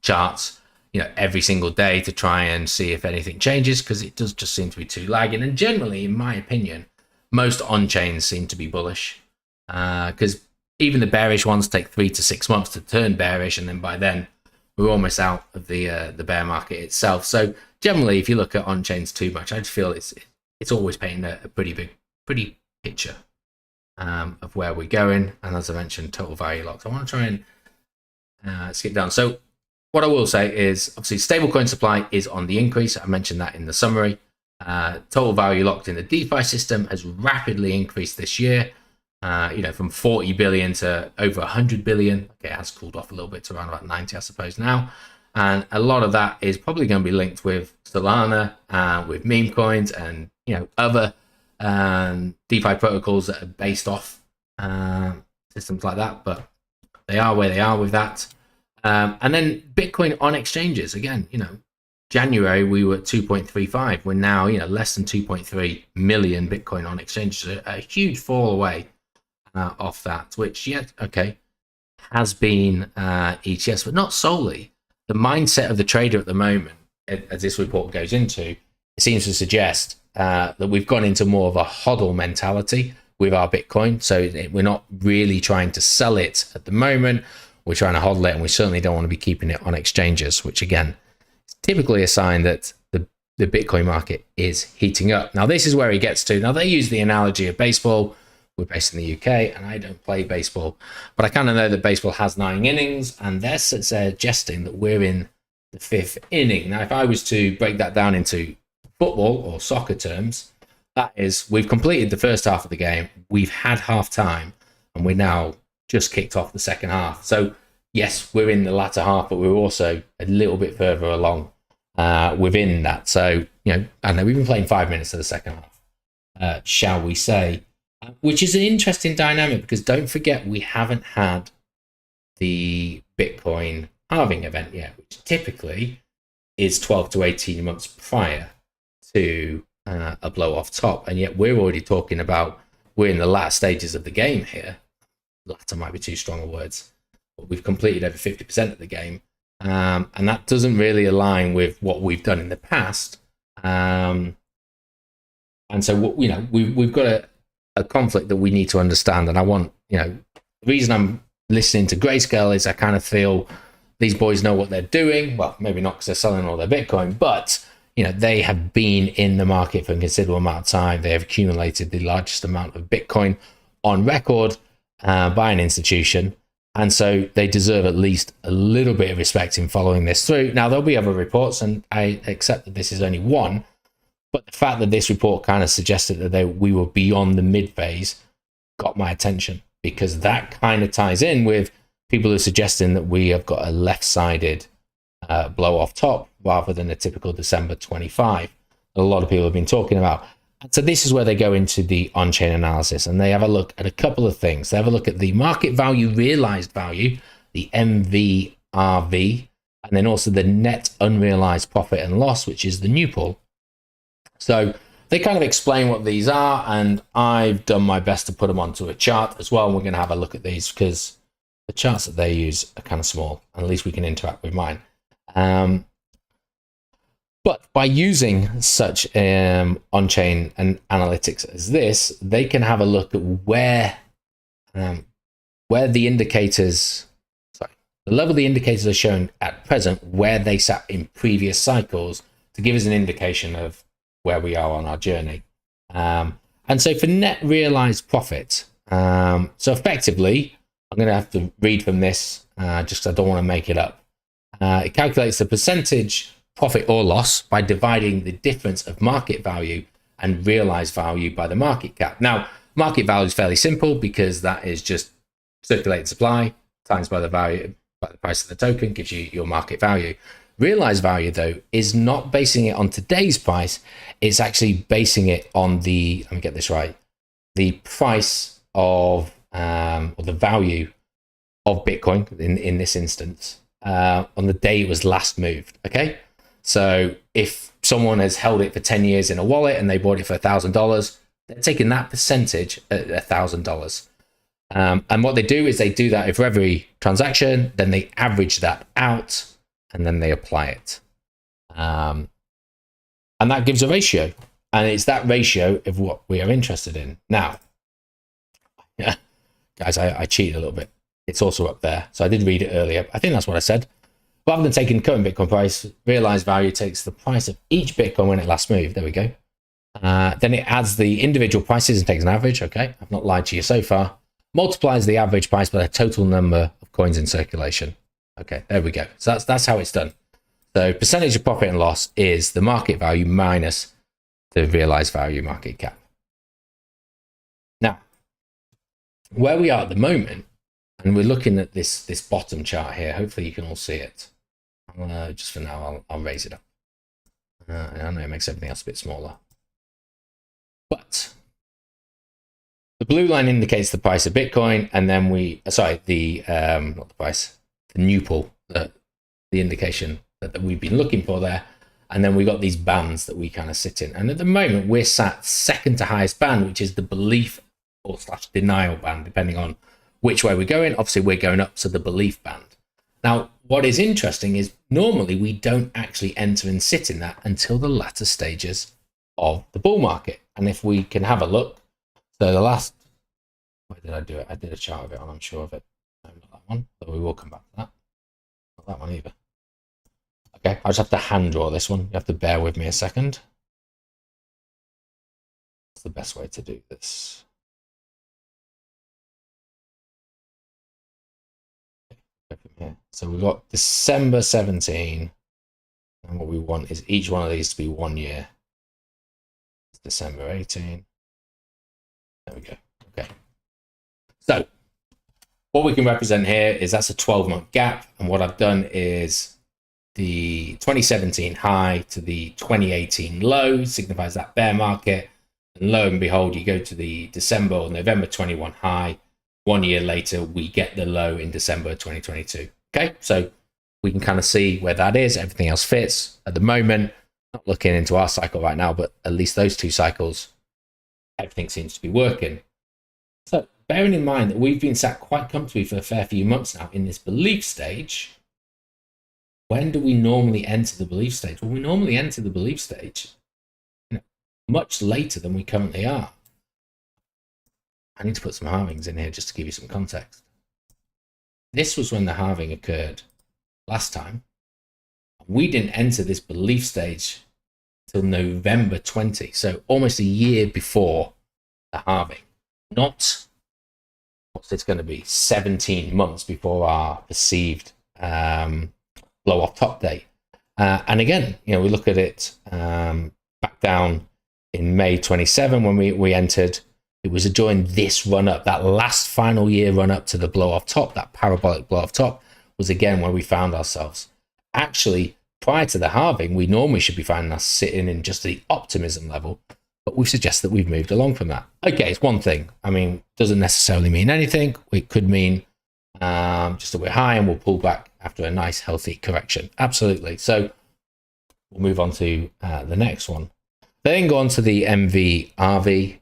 charts, every single day to try and see if anything changes, because it does just seem to be too lagging. And generally, in my opinion, most on-chains seem to be bullish, because even the bearish ones take 3 to 6 months to turn bearish, and then by then we're almost out of the bear market itself. So generally, if you look at on-chains too much, I just feel it's always painting a pretty picture of where we're going. And as I mentioned, total value locked. I want to try and skip down. So what I will say is, obviously, stablecoin supply is on the increase. I mentioned that in the summary. Total value locked in the DeFi system has rapidly increased this year. From 40 billion to over 100 billion. Okay, it has cooled off a little bit to around about 90, I suppose, now. And a lot of that is probably going to be linked with Solana, with meme coins, and other DeFi protocols that are based off systems like that. But they are where they are with that. And then Bitcoin on exchanges. Again, January we were at 2.35. We're now less than 2.3 million Bitcoin on exchanges. A huge fall away off that, which has been ETFs, but not solely. The mindset of the trader at the moment, as this report goes into, it seems to suggest that we've gone into more of a hodl mentality with our Bitcoin. So we're not really trying to sell it at the moment. We're trying to hodl it, and we certainly don't want to be keeping it on exchanges, which again is typically a sign that the Bitcoin market is heating up. Now, this is where he gets to. Now, they use the analogy of baseball. We're based in the UK, and I don't play baseball, but I kind of know that baseball has 9 innings, and they're suggesting that we're in the 5th inning. Now, if I was to break that down into football or soccer terms, that is, we've completed the first half of the game, we've had half time, and we're now just kicked off the second half. So, yes, we're in the latter half, but we're also a little bit further along within that. So, I know we've been playing 5 minutes of the second half, shall we say. Which is an interesting dynamic, because don't forget, we haven't had the Bitcoin halving event yet, which typically is 12 to 18 months prior to a blow off top. And yet we're already talking about, we're in the last stages of the game here. Latter might be too strong a words, but we've completed over 50% of the game. And that doesn't really align with what we've done in the past. And so, we've got a conflict that we need to understand. And I want, the reason I'm listening to Grayscale is I kind of feel these boys know what they're doing. Well, maybe not because they're selling all their Bitcoin, but, they have been in the market for a considerable amount of time. They have accumulated the largest amount of Bitcoin on record by an institution. And so they deserve at least a little bit of respect in following this through. Now, there'll be other reports, and I accept that this is only one. But the fact that this report kind of suggested that we were beyond the mid phase got my attention, because that kind of ties in with people who are suggesting that we have got a left-sided blow off top rather than a typical December 25. A lot of people have been talking about. And so this is where they go into the on-chain analysis, and they have a look at a couple of things. They have a look at the market value, realized value, the MVRV, and then also the net unrealized profit and loss, which is the new pool. So they kind of explain what these are, and I've done my best to put them onto a chart as well. And we're going to have a look at these, because the charts that they use are kind of small, and at least we can interact with mine. But by using such on-chain and analytics as this, they can have a look at where the indicators The level the indicators are shown at present where they sat in previous cycles to give us an indication of where we are on our journey. And so for net realized profit, so effectively, I'm going to have to read from this just because I don't want to make it up. It calculates the percentage profit or loss by dividing the difference of market value and realized value by the market cap. Now, market value is fairly simple because that is just circulating supply times by the value, by the price of the token gives you your market value. Realized value, though, is not basing it on today's price. It's actually basing it on the, let me get this right, the price of, or the value of Bitcoin in this instance, on the day it was last moved. Okay. So if someone has held it for 10 years in a wallet and they bought it for $1,000, they're taking that percentage at $1,000. And what they do is they do that for every transaction, then they average that out and then they apply it. And that gives a ratio. And it's that ratio of what we are interested in. Now, yeah, guys, I cheated a little bit. It's also up there. So I did read it earlier. I think that's what I said. Rather than taking current Bitcoin price, realized value takes the price of each Bitcoin when it last moved. There we go. Then it adds the individual prices and takes an average. Okay, I've not lied to you so far. Multiplies the average price by the total number of coins in circulation. Okay, there we go. So that's how it's done. So percentage of profit and loss is the market value minus the realized value market cap. Now, where we are at the moment, and we're looking at this bottom chart here. Hopefully you can all see it. Just for now, I'll raise it up. I know it makes everything else a bit smaller. But the blue line indicates the price of Bitcoin, and then not the price, the Newpol, the indication that we've been looking for there. And then we got these bands that we kind of sit in. And at the moment, we're sat second to highest band, which is the belief or / denial band, depending on which way we're going. Obviously, we're going up to the belief band. Now, what is interesting is normally we don't actually enter and sit in that until the latter stages of the bull market. And if we can have a look, so the last, where did I do it? I did a chart of it, and I'm sure of it. No, not that one, but we will come back to that. Not that one either. Okay, I just have to hand draw this one. You have to bear with me a second. That's the best way to do this. So we've got December 17, and what we want is each one of these to be 1 year. It's December 18. There we go. Okay. So what we can represent here is that's a 12-month gap, and what I've done is the 2017 high to the 2018 low signifies that bear market, and lo and behold, you go to the December or November 21 high. 1 year later, we get the low in December 2022. Okay, so we can kind of see where that is. Everything else fits at the moment. Not looking into our cycle right now, but at least those two cycles, everything seems to be working. So bearing in mind that we've been sat quite comfortably for a fair few months now in this belief stage, when do we normally enter the belief stage? Well, we normally enter the belief stage much later than we currently are. I need to put some halvings in here just to give you some context. This was when the halving occurred last time. We didn't enter this belief stage till November 20, so almost a year before the halving. Not, what's this going to be, 17 months before our perceived blow off top date. And again, we look at it back down in May 27 when we entered. It was during this run up, that last final year run up to the blow off top, that parabolic blow off top was again where we found ourselves. Actually, prior to the halving, we normally should be finding us sitting in just the optimism level, but we suggest that we've moved along from that. Okay, it's one thing. I mean, doesn't necessarily mean anything. It could mean just that we're high and we'll pull back after a nice healthy correction. Absolutely. So we'll move on to the next one. Then go on to the MVRV.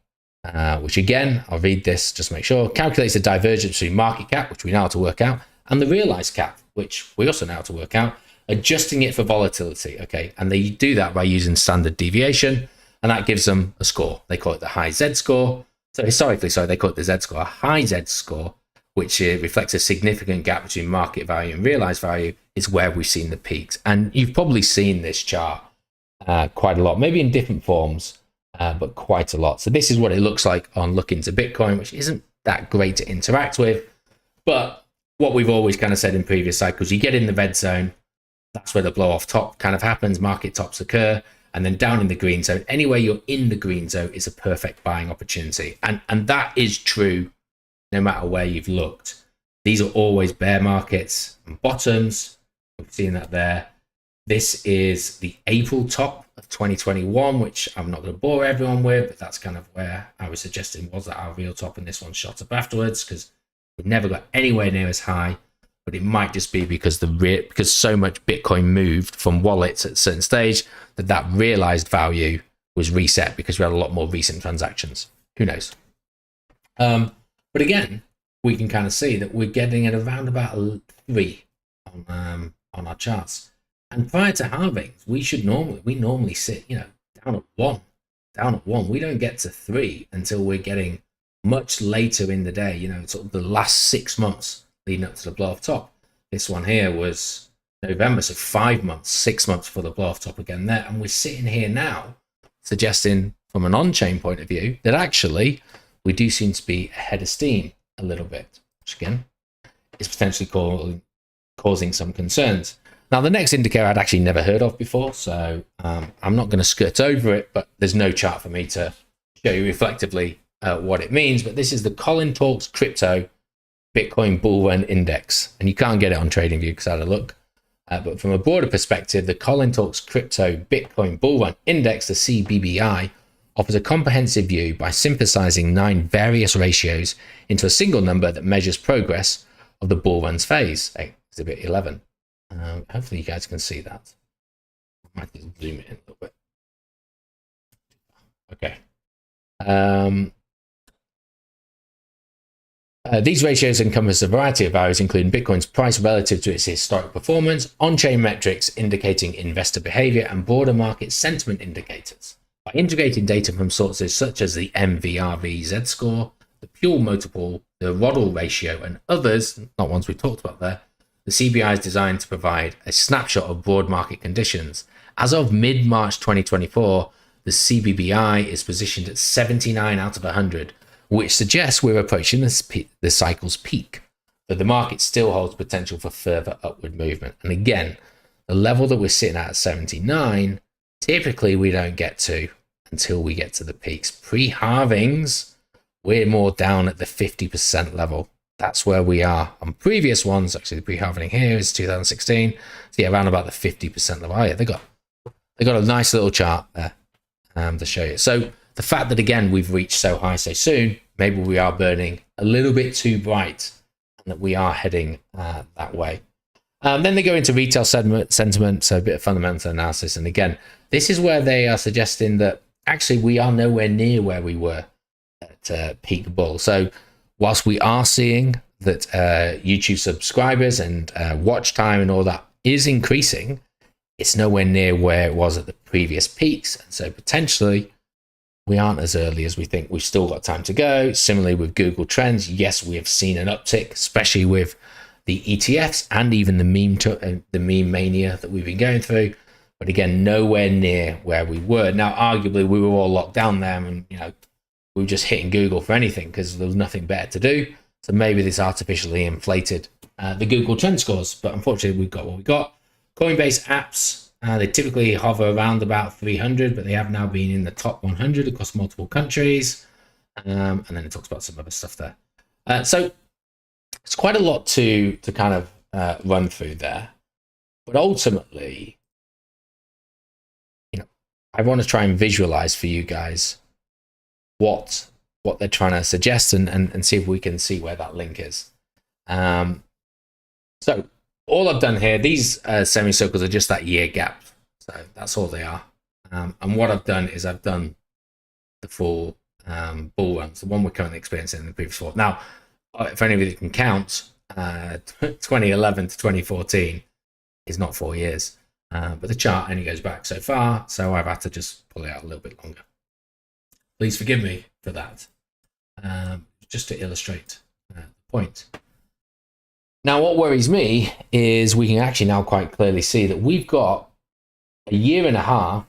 Which again, I'll read this just to make sure, calculates the divergence between market cap, which we know how to work out, and the realized cap, which we also know how to work out, adjusting it for volatility. Okay, and they do that by using standard deviation, and that gives them a score. They call it the high Z score. So historically, sorry, they call it the Z score. A high Z score which reflects a significant gap between market value and realized value, is where we've seen the peaks. And you've probably seen this chart quite a lot, maybe in different forms, but quite a lot. So this is what it looks like on Look Into Bitcoin, which isn't that great to interact with. But what we've always kind of said in previous cycles, you get in the red zone, that's where the blow off top kind of happens, market tops occur, and then down in the green zone, anywhere you're in the green zone is a perfect buying opportunity. And that is true no matter where you've looked. These are always bear markets and bottoms. We've seen that there. This is the April top of 2021, which I'm not going to bore everyone with, but that's kind of where I was suggesting was that our real top, and this one shot up afterwards because we never got anywhere near as high. But it might just be because because so much Bitcoin moved from wallets at a certain stage that realized value was reset because we had a lot more recent transactions. Who knows? But again, we can kind of see that we're getting at around about 3 on our charts. And prior to halvings, we normally sit, down at 1. We don't get to 3 until we're getting much later in the day, sort of the last 6 months leading up to the blow off top. This one here was November, so 5 months, 6 months for the blow off top again there. And we're sitting here now suggesting from an on-chain point of view that actually we do seem to be ahead of steam a little bit, which again is potentially causing some concerns. Now, the next indicator I'd actually never heard of before, so I'm not going to skirt over it, but there's no chart for me to show you reflectively what it means. But this is the Colin Talks Crypto Bitcoin Bull Run Index, and you can't get it on TradingView because I had a look. But from a broader perspective, the Colin Talks Crypto Bitcoin Bull Run Index, the CBBI, offers a comprehensive view by synthesizing 9 various ratios into a single number that measures progress of the bull run's phase. Exhibit 11. Hopefully you guys can see that. I might just zoom it in a little bit. Okay. These ratios encompass a variety of values, including Bitcoin's price relative to its historic performance, on-chain metrics indicating investor behavior, and broader market sentiment indicators. By integrating data from sources such as the MVRV Z-score, the Pure multiple, the Roddle ratio, and others, not ones we talked about there, the CBI is designed to provide a snapshot of broad market conditions. As of mid-March 2024, the CBBI is positioned at 79 out of 100, which suggests we're approaching the cycle's peak, but the market still holds potential for further upward movement. And again, the level that we're sitting at 79, typically we don't get to until we get to the peaks. Pre-halvings, we're more down at the 50% level. That's where we are on previous ones. Actually, the pre-halving here is 2016. So yeah, around about the 50% level. Oh yeah, they got a nice little chart there to show you. So the fact that, again, we've reached so high so soon, maybe we are burning a little bit too bright and that we are heading that way. Then they go into retail sentiment, so a bit of fundamental analysis. And again, this is where they are suggesting that actually we are nowhere near where we were at peak bull. So whilst we are seeing that YouTube subscribers and watch time and all that is increasing, it's nowhere near where it was at the previous peaks. And so potentially we aren't as early as we think. We've still got time to go. Similarly with Google Trends, yes, we have seen an uptick, especially with the ETFs and even the meme mania that we've been going through. But again, nowhere near where we were. Now, arguably, we were all locked down there, and we were just hitting Google for anything because there was nothing better to do. So maybe this artificially inflated the Google Trend scores. But unfortunately, we've got what we got. Coinbase apps. They typically hover around about 300, but they have now been in the top 100 across multiple countries. And then it talks about some other stuff there. So it's quite a lot to kind of run through there. But ultimately, I want to try and visualize for you guys what they're trying to suggest and see if we can see where that link is. So all I've done here, these semicircles are just that year gap. So that's all they are. And what I've done is I've done the full bull runs, the one we're currently experiencing in the previous one. Now, for any of you that can count, 2011 to 2014 is not 4 years. But the chart only goes back so far, so I've had to just pull it out a little bit longer. Please forgive me for that. Just to illustrate the point. Now, what worries me is we can actually now quite clearly see that we've got a year and a half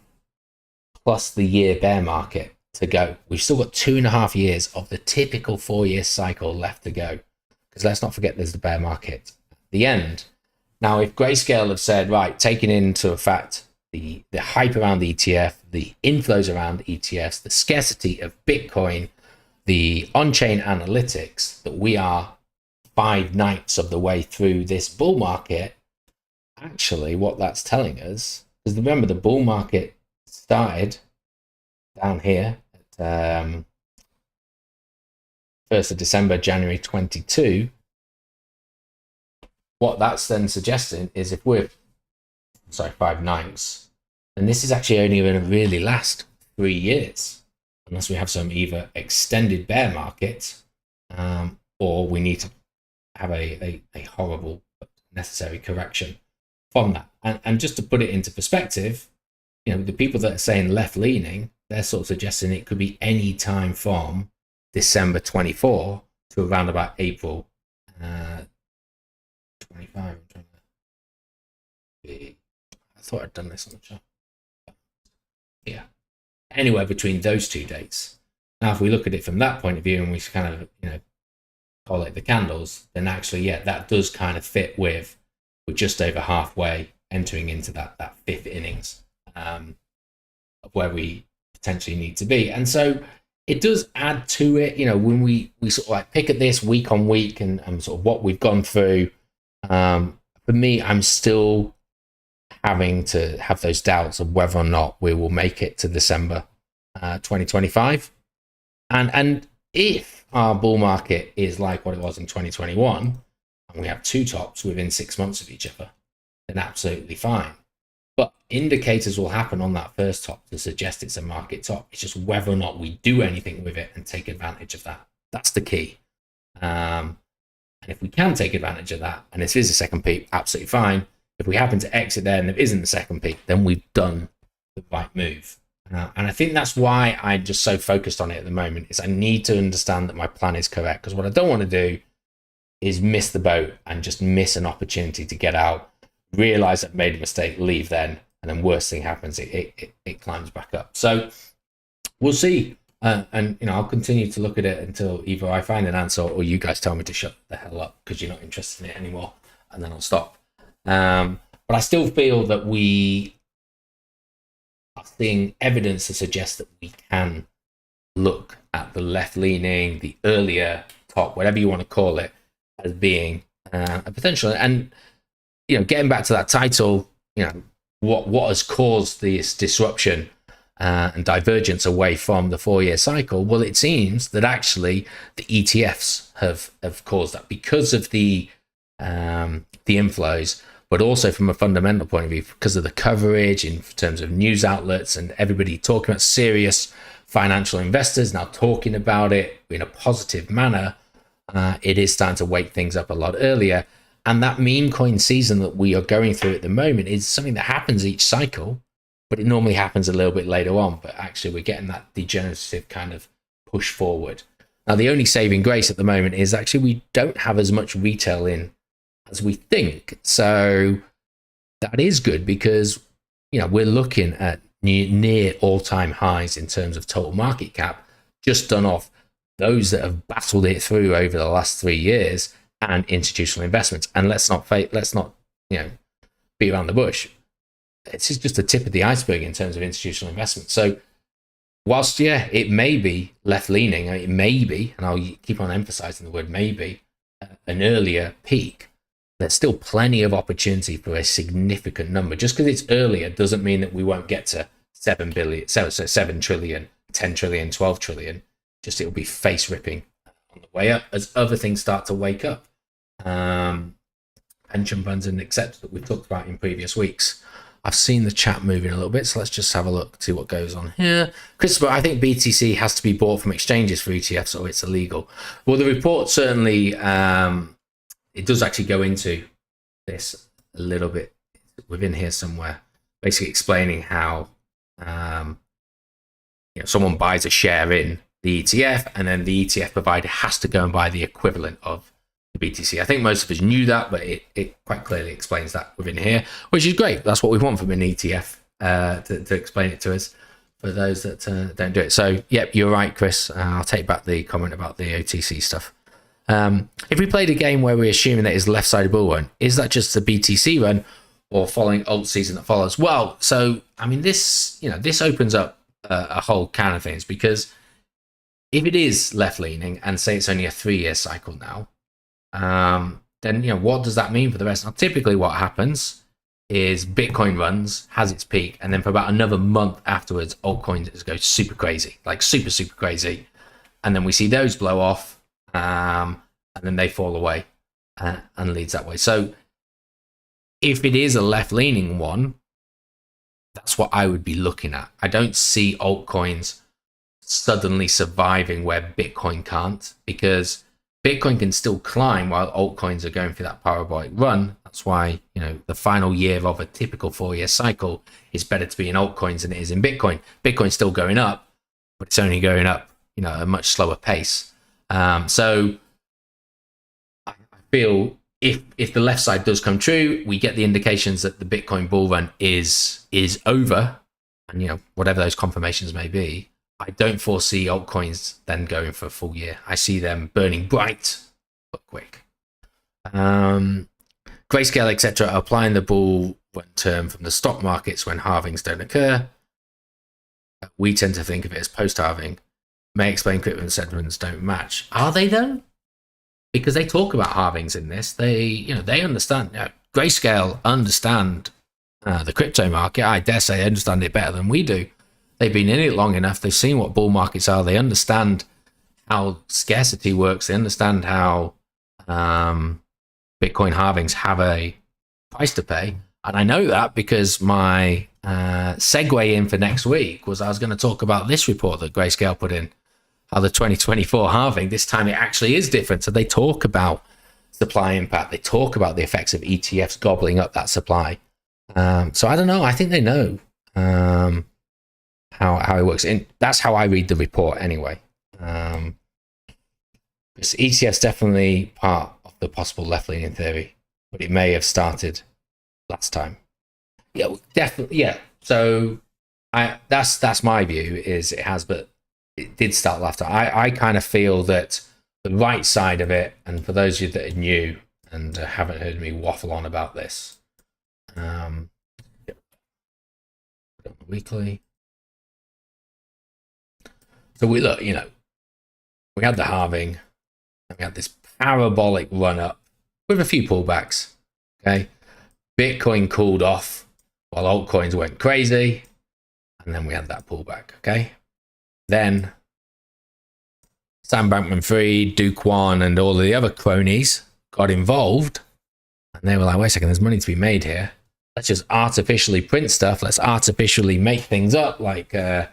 plus the year bear market to go. We've still got 2.5 years of the typical 4-year cycle left to go. Because let's not forget there's the bear market at the end. Now, if Grayscale have said, right, taking into effect the hype around the ETF, the inflows around ETFs, the scarcity of Bitcoin, the on-chain analytics, that we are 5/9 of the way through this bull market, actually what that's telling us, because remember the bull market started down here at 1st of December, January 22. What that's then suggesting is if we're, 5/9, then this is actually only going to really last 3 years, unless we have some either extended bear market or we need to have a horrible but necessary correction from that. And just to put it into perspective, the people that are saying left leaning, they're sort of suggesting it could be any time from December 24 to around about April 25. I thought I'd done this on the chart. Yeah, anywhere between those 2 dates. Now, if we look at it from that point of view and we kind of, call it the candles, then actually, yeah, that does kind of fit with, we're just over halfway entering into that 5th innings of where we potentially need to be. And so it does add to it, when we sort of like pick at this week on week and sort of what we've gone through. For me, I'm still having to have those doubts of whether or not we will make it to December 2025. And if our bull market is like what it was in 2021, and we have 2 tops within 6 months of each other, then absolutely fine. But indicators will happen on that first top to suggest it's a market top. It's just whether or not we do anything with it and take advantage of that. That's the key. And if we can take advantage of that, and this is a second peak, absolutely fine. If we happen to exit there and there isn't the second peak, then we've done the right move. And I think that's why I'm just so focused on it at the moment, is I need to understand that my plan is correct. Because what I don't want to do is miss the boat and just miss an opportunity to get out, realize I've made a mistake, leave then, and then worst thing happens, it climbs back up. So we'll see. And I'll continue to look at it until either I find an answer or you guys tell me to shut the hell up because you're not interested in it anymore, and then I'll stop. But I still feel that we are seeing evidence to suggest that we can look at the left leaning, the earlier top, whatever you want to call it, as being a potential. And getting back to that title, what has caused this disruption and divergence away from the 4-year cycle? Well, it seems that actually the ETFs have caused that because of the inflows, but also from a fundamental point of view, because of the coverage in terms of news outlets and everybody talking about serious financial investors now talking about it in a positive manner. It is starting to wake things up a lot earlier. And that meme coin season that we are going through at the moment is something that happens each cycle, but it normally happens a little bit later on. But actually, we're getting that degenerative kind of push forward. Now, the only saving grace at the moment is actually we don't have as much retail in as we think. So that is good because, we're looking at near all-time highs in terms of total market cap, just done off those that have battled it through over the last 3 years and institutional investments. And let's not beat around the bush. This is just the tip of the iceberg in terms of institutional investment. So whilst, it may be left leaning, it may be, and I'll keep on emphasizing the word maybe, an earlier peak, there's still plenty of opportunity for a significant number. Just because it's earlier doesn't mean that we won't get to 7 trillion, 10 trillion, 12 trillion. Just it'll be face ripping on the way up as other things start to wake up. Pension funds and etc. that we've talked about in previous weeks. I've seen the chat moving a little bit, so let's just have a look, see what goes on here. Christopher, I think BTC has to be bought from exchanges for ETFs or it's illegal. Well, the report certainly, it does actually go into this a little bit within here somewhere, basically explaining how someone buys a share in the ETF and then the ETF provider has to go and buy the equivalent of the BTC. I think most of us knew that, but it quite clearly explains that within here, which is great. That's what we want from an ETF, to explain it to us for those that don't do it. So, yep, you're right, Chris. I'll take back the comment about the OTC stuff. If we played a game where we're assuming that it's left-sided bull run, is that just the BTC run or following alt season that follows? Well, so, I mean, this opens up a whole can of things, because if it is left-leaning and say it's only a 3-year cycle now, then, what does that mean for the rest? Now, typically what happens is Bitcoin runs, has its peak, and then for about another month afterwards, altcoins just go super crazy, like super, super crazy. And then we see those blow off, and then they fall away and leads that way. So if it is a left-leaning one, that's what I would be looking at. I don't see altcoins suddenly surviving where Bitcoin can't, because Bitcoin can still climb while altcoins are going through that parabolic run. That's why, the final year of a typical 4-year cycle is better to be in altcoins than it is in Bitcoin. Bitcoin's still going up, but it's only going up, at a much slower pace. So I feel if the left side does come true, we get the indications that the Bitcoin bull run is over, and whatever those confirmations may be, I don't foresee altcoins then going for a full year. I see them burning bright but quick. Grayscale, etc., are applying the bull run term from the stock markets when halvings don't occur. We tend to think of it as post-halving. May explain crypto sentiments don't match. Are they though? Because they talk about halvings in this. They understand. Grayscale understand the crypto market. I dare say they understand it better than we do. They've been in it long enough. They've seen what bull markets are. They understand how scarcity works. They understand how Bitcoin halvings have a price to pay. And I know that because my segue in for next week was I was going to talk about this report that Grayscale put in, how the 2024 halving, this time it actually is different. So they talk about supply impact. They talk about the effects of ETFs gobbling up that supply. So I don't know. I think they know how it works. And that's how I read the report anyway. This ETF's definitely part of the possible left-leaning theory, but it may have started last time. Yeah, definitely. Yeah. So that's my view, is it has, but it did start last time. I kind of feel that the right side of it, and for those of you that are new and haven't heard me waffle on about this, weekly. So we look, we had the halving, and we had this parabolic run up with a few pullbacks. Okay, Bitcoin cooled off while altcoins went crazy, and then we had that pullback. Okay, then Sam Bankman-Fried, Duke Wan, and all of the other cronies got involved, and they were like, "Wait a second, there's money to be made here. Let's just artificially print stuff. Let's artificially make things up, like Terra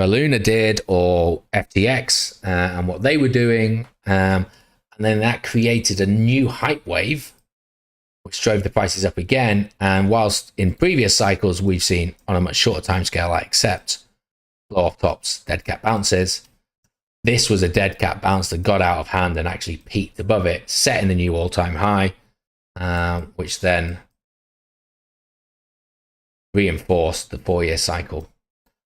Luna did, or FTX, and what they were doing." And then that created a new hype wave, which drove the prices up again. And whilst in previous cycles we've seen, on a much shorter time scale, I accept, blow off tops, dead cat bounces, this was a dead cat bounce that got out of hand and actually peaked above it, setting the new all-time high, which then reinforced the 4-year cycle.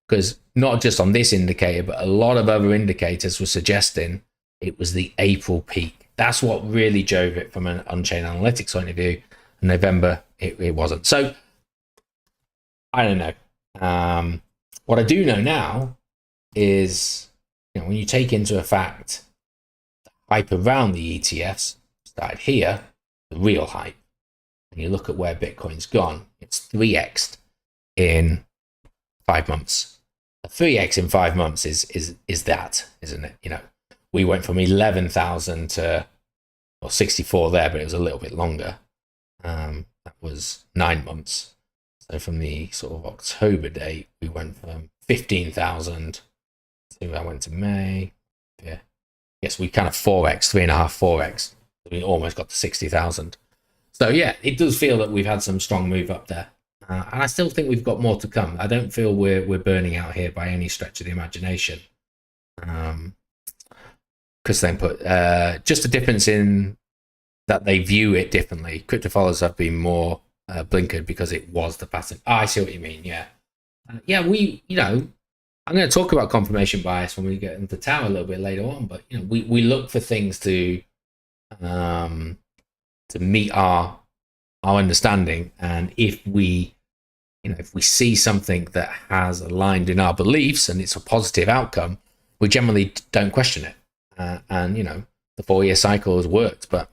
Because not just on this indicator, but a lot of other indicators were suggesting it was the April peak. That's what really drove it from an on-chain analytics point of view. In November, it wasn't. So, I don't know. What I do know now is, when you take into effect the hype around the ETFs, started here, the real hype, and you look at where Bitcoin's gone, it's 3x'd in 5 months. A 3x in 5 months is that, isn't it? We went from 11,000 to 64 there, but it was a little bit longer. That was 9 months. So from the sort of October date, we went from 15,000 to, I went to May. Yeah. Yes, we kind of 4x, 4x. We almost got to 60,000. So yeah, it does feel that we've had some strong move up there. And I still think we've got more to come. I don't feel we're burning out here by any stretch of the imagination. because they put just a difference in that they view it differently. Crypto followers have been more blinkered because it was the pattern. I see what you mean. Yeah, we, I'm going to talk about confirmation bias when we get into Tau a little bit later on, but we look for things to meet our understanding, and if we see something that has aligned in our beliefs and it's a positive outcome, we generally don't question it. And the 4-year cycle has worked, but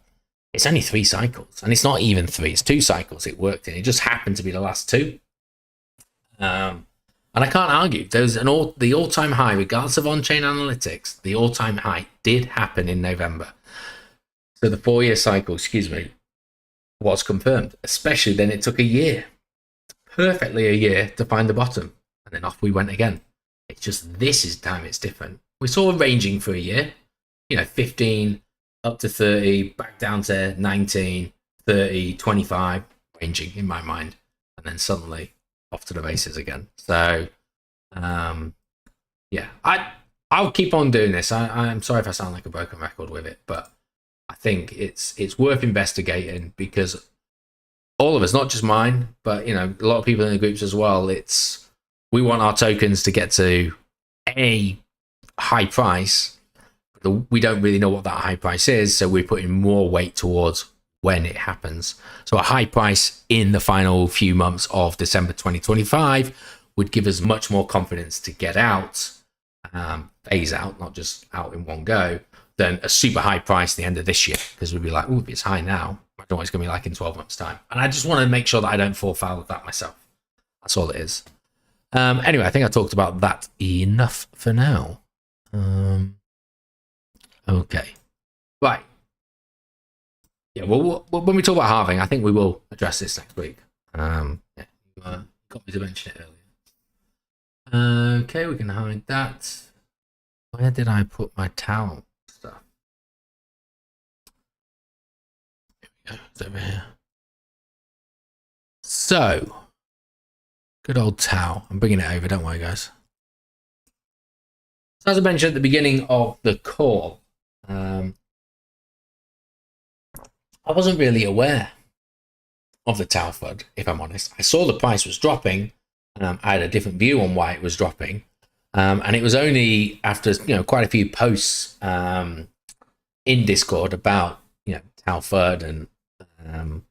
it's only 3 cycles, and it's not even 3; it's 2 cycles it worked in. It just happened to be the last 2. And I can't argue. There's the all-time high, regardless of on-chain analytics. The all-time high did happen in November. So the 4-year cycle, was confirmed. Especially then, it took a year, perfectly a year, to find the bottom, and then off we went again. It's just this time it's different. We saw ranging for a year, 15 up to 30, back down to 19, 30, 25, ranging in my mind, and then suddenly off to the races again. So I'll keep on doing this. I'm sorry if I sound like a broken record with it, but I think it's worth investigating, because all of us, not just mine, but a lot of people in the groups as well, we want our tokens to get to a high price. We don't really know what that high price is, so we're putting more weight towards when it happens. So a high price in the final few months of December 2025 would give us much more confidence to get out, phase out, not just out in one go, than a super high price at the end of this year, because we'd be like, oh, if it's high now, I don't know what it's going to be like in 12 months' time. And I just want to make sure that I don't fall foul of that myself. That's all it is. Anyway, I think I talked about that enough for now. Okay. Right. Yeah, well, when we talk about halving, I think we will address this next week. You got me to mention it earlier. Okay, we can hide that. Where did I put my towel stuff? Here we go. It's over here. So, good old towel. I'm bringing it over. Don't worry, guys. So, as I mentioned at the beginning of the call, I wasn't really aware of the Tau FUD, if I'm honest. I saw the price was dropping. I had a different view on why it was dropping. And it was only after quite a few posts in Discord about Tau FUD and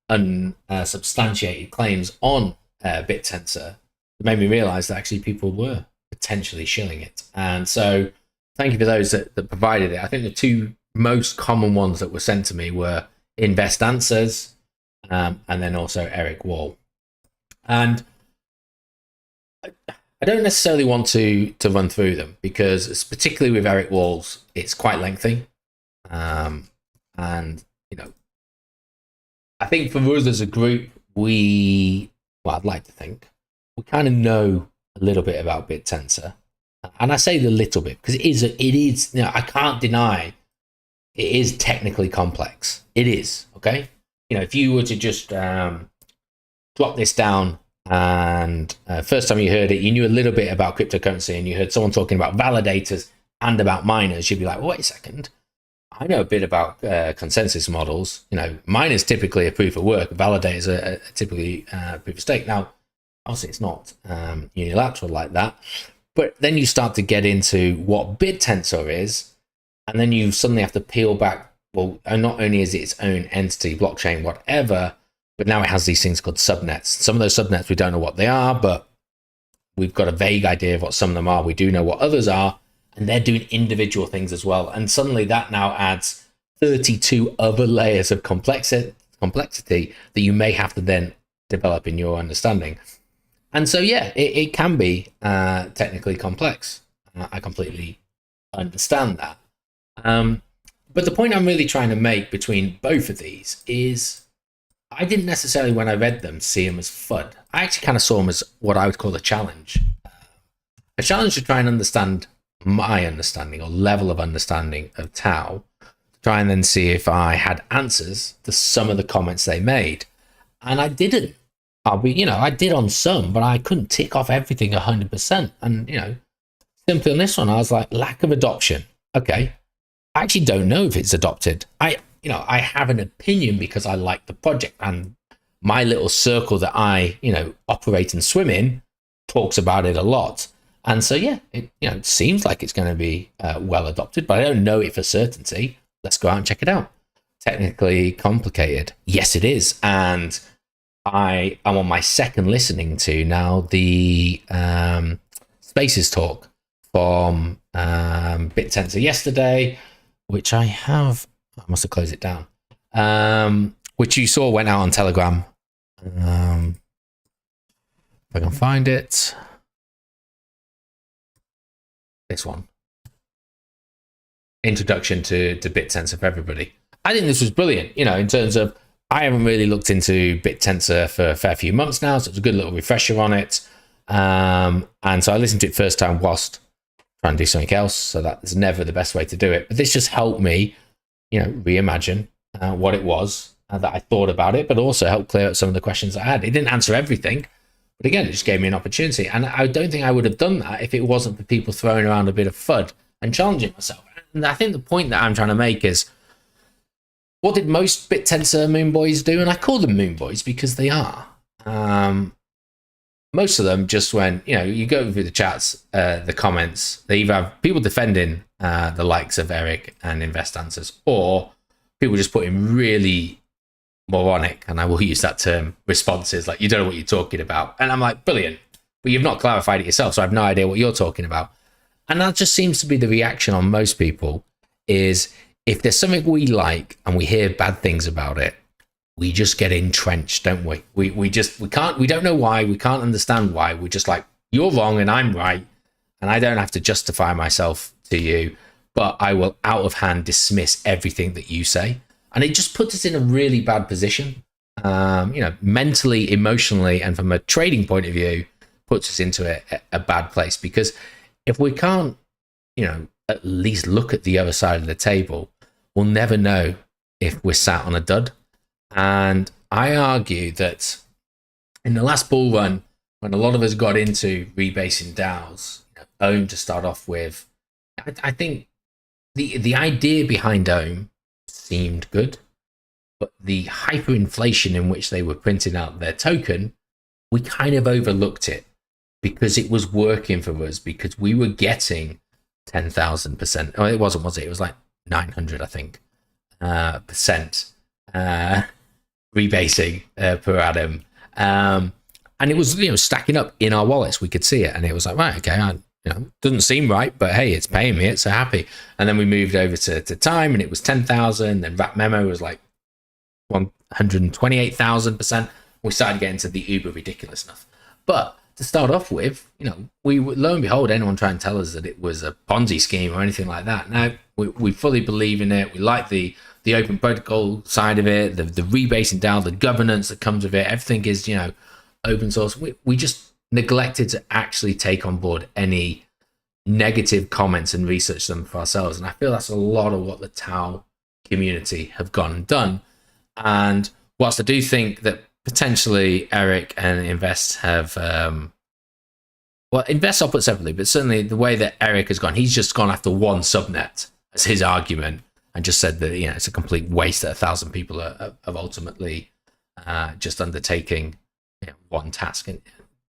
unsubstantiated claims on Bittensor that made me realize that actually people were potentially shilling it. And so thank you for those that provided it. I think the 2 most common ones that were sent to me were Invest Answers and then also Eric Wall. And I don't necessarily want to run through them, because it's particularly with Eric Wall's, it's quite lengthy. And I think for us as a group, I'd like to think we kind of know a little bit about Bittensor. And I say the little bit because it is, I can't deny it is technically complex. It is, okay? If you were to just drop this down and first time you heard it, you knew a little bit about cryptocurrency and you heard someone talking about validators and about miners, you'd be like, well, wait a second. I know a bit about consensus models. Miners typically a proof of work, validators are typically proof of stake. Now, obviously it's not unilateral like that. But then you start to get into what Bittensor is, and then you suddenly have to peel back. Well, not only is it its own entity, blockchain, whatever, but now it has these things called subnets. Some of those subnets, we don't know what they are, but we've got a vague idea of what some of them are. We do know what others are, and they're doing individual things as well. And suddenly that now adds 32 other layers of complexity that you may have to then develop in your understanding. And so, yeah, it can be technically complex. I completely understand that. But the point I'm really trying to make between both of these is I didn't necessarily, when I read them, see them as FUD. I actually kind of saw them as what I would call a challenge. A challenge to try and understand my understanding or level of understanding of Tau, to try and then see if I had answers to some of the comments they made. And I didn't. I did on some, but I couldn't tick off everything 100%. And, simply on this one, I was like, lack of adoption. Okay. I actually don't know if it's adopted. I have an opinion because I like the project, and my little circle that I, operate and swim in talks about it a lot. And so, yeah, it seems like it's going to be well adopted, but I don't know it for certainty. Let's go out and check it out. Technically complicated. Yes, it is. And I am on my second listening to now the Spaces talk from Bittensor yesterday, which I must have closed it down, which you saw went out on Telegram. If I can find it. This one. Introduction to Bittensor for everybody. I think this was brilliant, in terms of, I haven't really looked into Bittensor for a fair few months now, so it's a good little refresher on it. And so I listened to it first time whilst trying to do something else, so that's never the best way to do it. But this just helped me, reimagine what it was that I thought about it, but also helped clear up some of the questions I had. It didn't answer everything, but again, it just gave me an opportunity. And I don't think I would have done that if it wasn't for people throwing around a bit of FUD and challenging myself. And I think the point that I'm trying to make is, what did most Bittensor Moon Boys do? And I call them Moon Boys because they are. Most of them just went, you go through the chats, the comments, they either have people defending the likes of Eric and Invest Answers, or people just putting really moronic, and I will use that term, responses, like, you don't know what you're talking about. And I'm like, brilliant, but you've not clarified it yourself, so I have no idea what you're talking about. And that just seems to be the reaction on most people, is if there's something we like and we hear bad things about it, we just get entrenched, don't we? We don't know why, we can't understand why. We're just like, you're wrong and I'm right, and I don't have to justify myself to you, but I will out of hand dismiss everything that you say. And it just puts us in a really bad position, mentally, emotionally, and from a trading point of view, puts us into a bad place. Because if we can't, at least look at the other side of the table, we'll never know if we're sat on a dud. And I argue that in the last bull run, when a lot of us got into rebasing DAOs, Ohm to start off with, I think the idea behind Ohm seemed good, but the hyperinflation in which they were printing out their token, we kind of overlooked it because it was working for us, because we were getting 10,000%. Oh, it wasn't, was it? It was like 900, I think, percent rebasing per annum. And it was, stacking up in our wallets. We could see it, and it was like, right, okay, doesn't seem right, but hey, it's paying me, it's so happy. And then we moved over to time, and it was 10,000. Then Wrap Memo was like 128,000%. We started getting to the uber ridiculous stuff. But to start off with, we lo and behold, anyone try and tell us that it was a Ponzi scheme or anything like that. Now we fully believe in it. We like the open protocol side of it, the rebasing down, the governance that comes with it. Everything is, open source. We just neglected to actually take on board any negative comments and research them for ourselves. And I feel that's a lot of what the Tau community have gone and done. And whilst I do think that potentially Eric and Invest have, Invest I'll put separately, but certainly the way that Eric has gone, he's just gone after one subnet as his argument and just said that, it's a complete waste that 1,000 people have ultimately just undertaking one task, and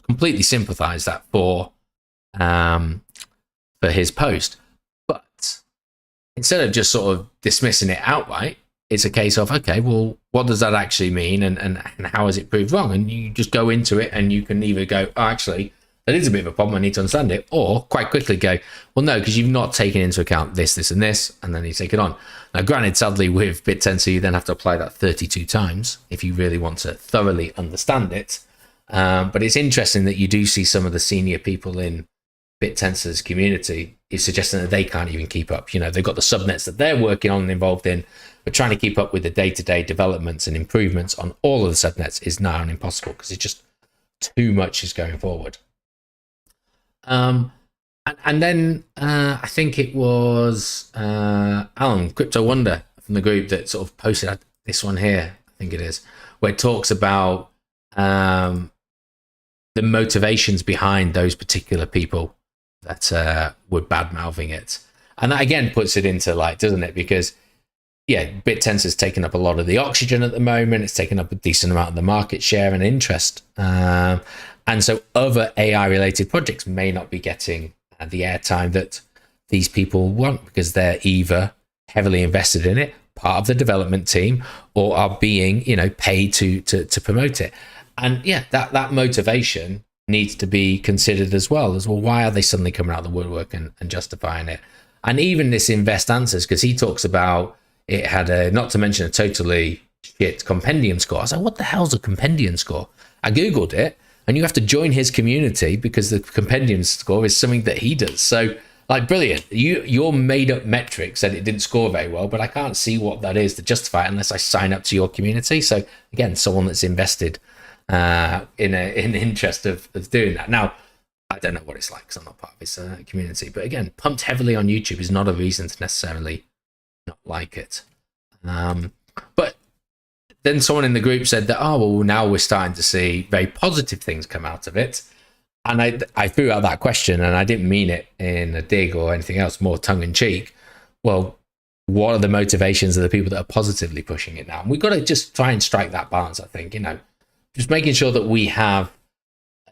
completely sympathize that for his post. But instead of just sort of dismissing it outright, it's a case of, okay, well, what does that actually mean, and how has it proved wrong? And you just go into it, and you can either go, oh, actually, that is a bit of a problem, I need to understand it, or quite quickly go, well, no, because you've not taken into account this, this, and this, and then you take it on. Now, granted, sadly, with Bittensor, you then have to apply that 32 times if you really want to thoroughly understand it. But it's interesting that you do see some of the senior people in Bittensor's community is suggesting that they can't even keep up. They've got the subnets that they're working on and involved in, but trying to keep up with the day-to-day developments and improvements on all of the subnets is now impossible because it's just too much is going forward. And then I think it was Alan, Crypto Wonder from the group, that sort of posted this one here, I think it is, where it talks about the motivations behind those particular people that were bad-mouthing it. And that again puts it into light, doesn't it? Because yeah, Bittensor's taken up a lot of the oxygen at the moment. It's taken up a decent amount of the market share and interest. And so other AI related projects may not be getting the airtime that these people want, because they're either heavily invested in it, part of the development team, or are being, paid to promote it. And yeah, that motivation needs to be considered as well. Why are they suddenly coming out of the woodwork and justifying it? And even this Invest Answers, because he talks about it had not to mention a totally shit compendium score. I was like, what the hell's a compendium score? I Googled it, and you have to join his community because the compendium score is something that he does. So like, brilliant. Your made up metric said it didn't score very well, but I can't see what that is to justify it unless I sign up to your community. So again, someone that's invested in interest of doing that. Now, I don't know what it's like because I'm not part of his community, but again, pumped heavily on YouTube is not a reason to necessarily not like it. But then someone in the group said that, now we're starting to see very positive things come out of it. And I threw out that question, and I didn't mean it in a dig or anything else, more tongue in cheek. Well, what are the motivations of the people that are positively pushing it now? And we've got to just try and strike that balance, I think, just making sure that we have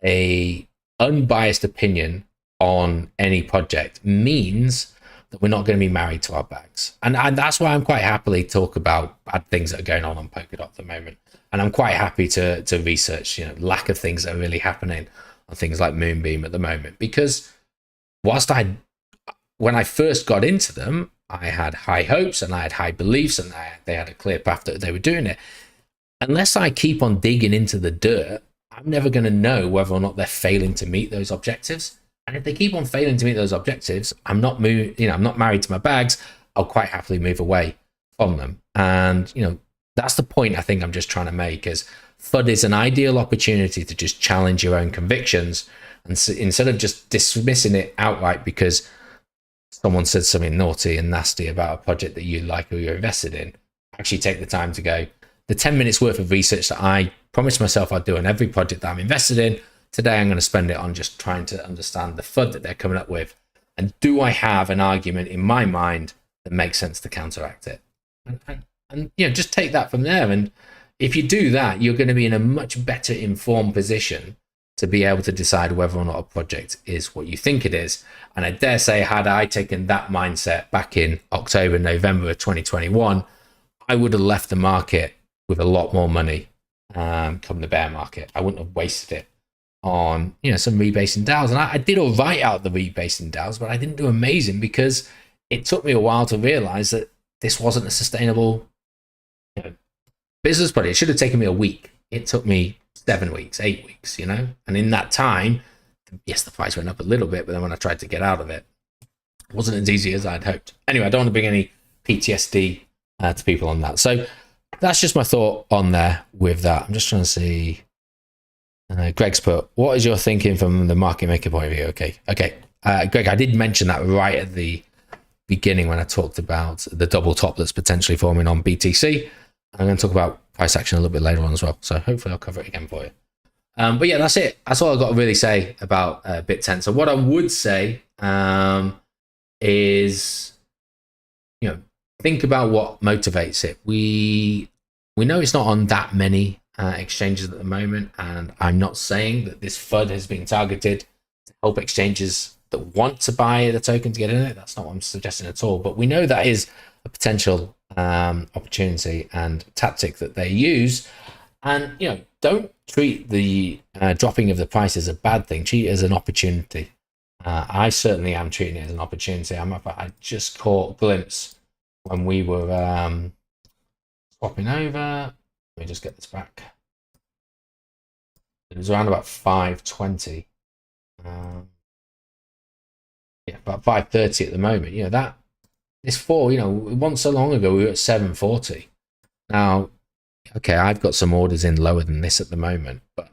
a unbiased opinion on any project means that we're not going to be married to our bags. And that's why I'm quite happily talk about bad things that are going on Polkadot at the moment. And I'm quite happy to research, lack of things that are really happening on things like Moonbeam at the moment, because whilst when I first got into them, I had high hopes and I had high beliefs, and they had a clear path that they were doing it. Unless I keep on digging into the dirt, I'm never going to know whether or not they're failing to meet those objectives. And if they keep on failing to meet those objectives, I'm not married to my bags. I'll quite happily move away from them. And that's the point I think I'm just trying to make, is FUD is an ideal opportunity to just challenge your own convictions, and instead of just dismissing it outright because someone said something naughty and nasty about a project that you like or you're invested in, actually take the time to go, the 10 minutes worth of research that I promised myself I'd do on every project that I'm invested in, today I'm going to spend it on just trying to understand the FUD that they're coming up with, and do I have an argument in my mind that makes sense to counteract it? And just take that from there. And if you do that, you're going to be in a much better informed position to be able to decide whether or not a project is what you think it is. And I dare say, had I taken that mindset back in October, November of 2021, I would have left the market with a lot more money come the bear market. I wouldn't have wasted it on some rebasing DAOs. And I did all right out of the rebasing DAOs, but I didn't do amazing because it took me a while to realize that this wasn't a sustainable business project. It should have taken me a week. It took me 7 weeks, 8 weeks, and in that time, yes, the price went up a little bit, but then when I tried to get out of it, it wasn't as easy as I'd hoped. Anyway, I don't want to bring any PTSD to people on that. So that's just my thought on there with that. I'm just trying to see. Greg's put, what is your thinking from the market maker point of view? Okay. Greg, I did mention that right at the beginning when I talked about the double top that's potentially forming on BTC. I'm going to talk about price action a little bit later on as well. So hopefully I'll cover it again for you. But yeah, that's it. That's all I've got to really say about Bittensor. What I would say is, think about what motivates it. We know it's not on that many exchanges at the moment, and I'm not saying that this FUD has been targeted to help exchanges that want to buy the token to get in it. That's not what I'm suggesting at all. But we know that is a potential opportunity and tactic that they use. And don't treat the dropping of the price as a bad thing. Treat it as an opportunity. I certainly am treating it as an opportunity. I just caught a glimpse when we were swapping over. Let me just get this back. It was around about 520. About 530 at the moment. That is once so long ago we were at 740. Now, okay, I've got some orders in lower than this at the moment, but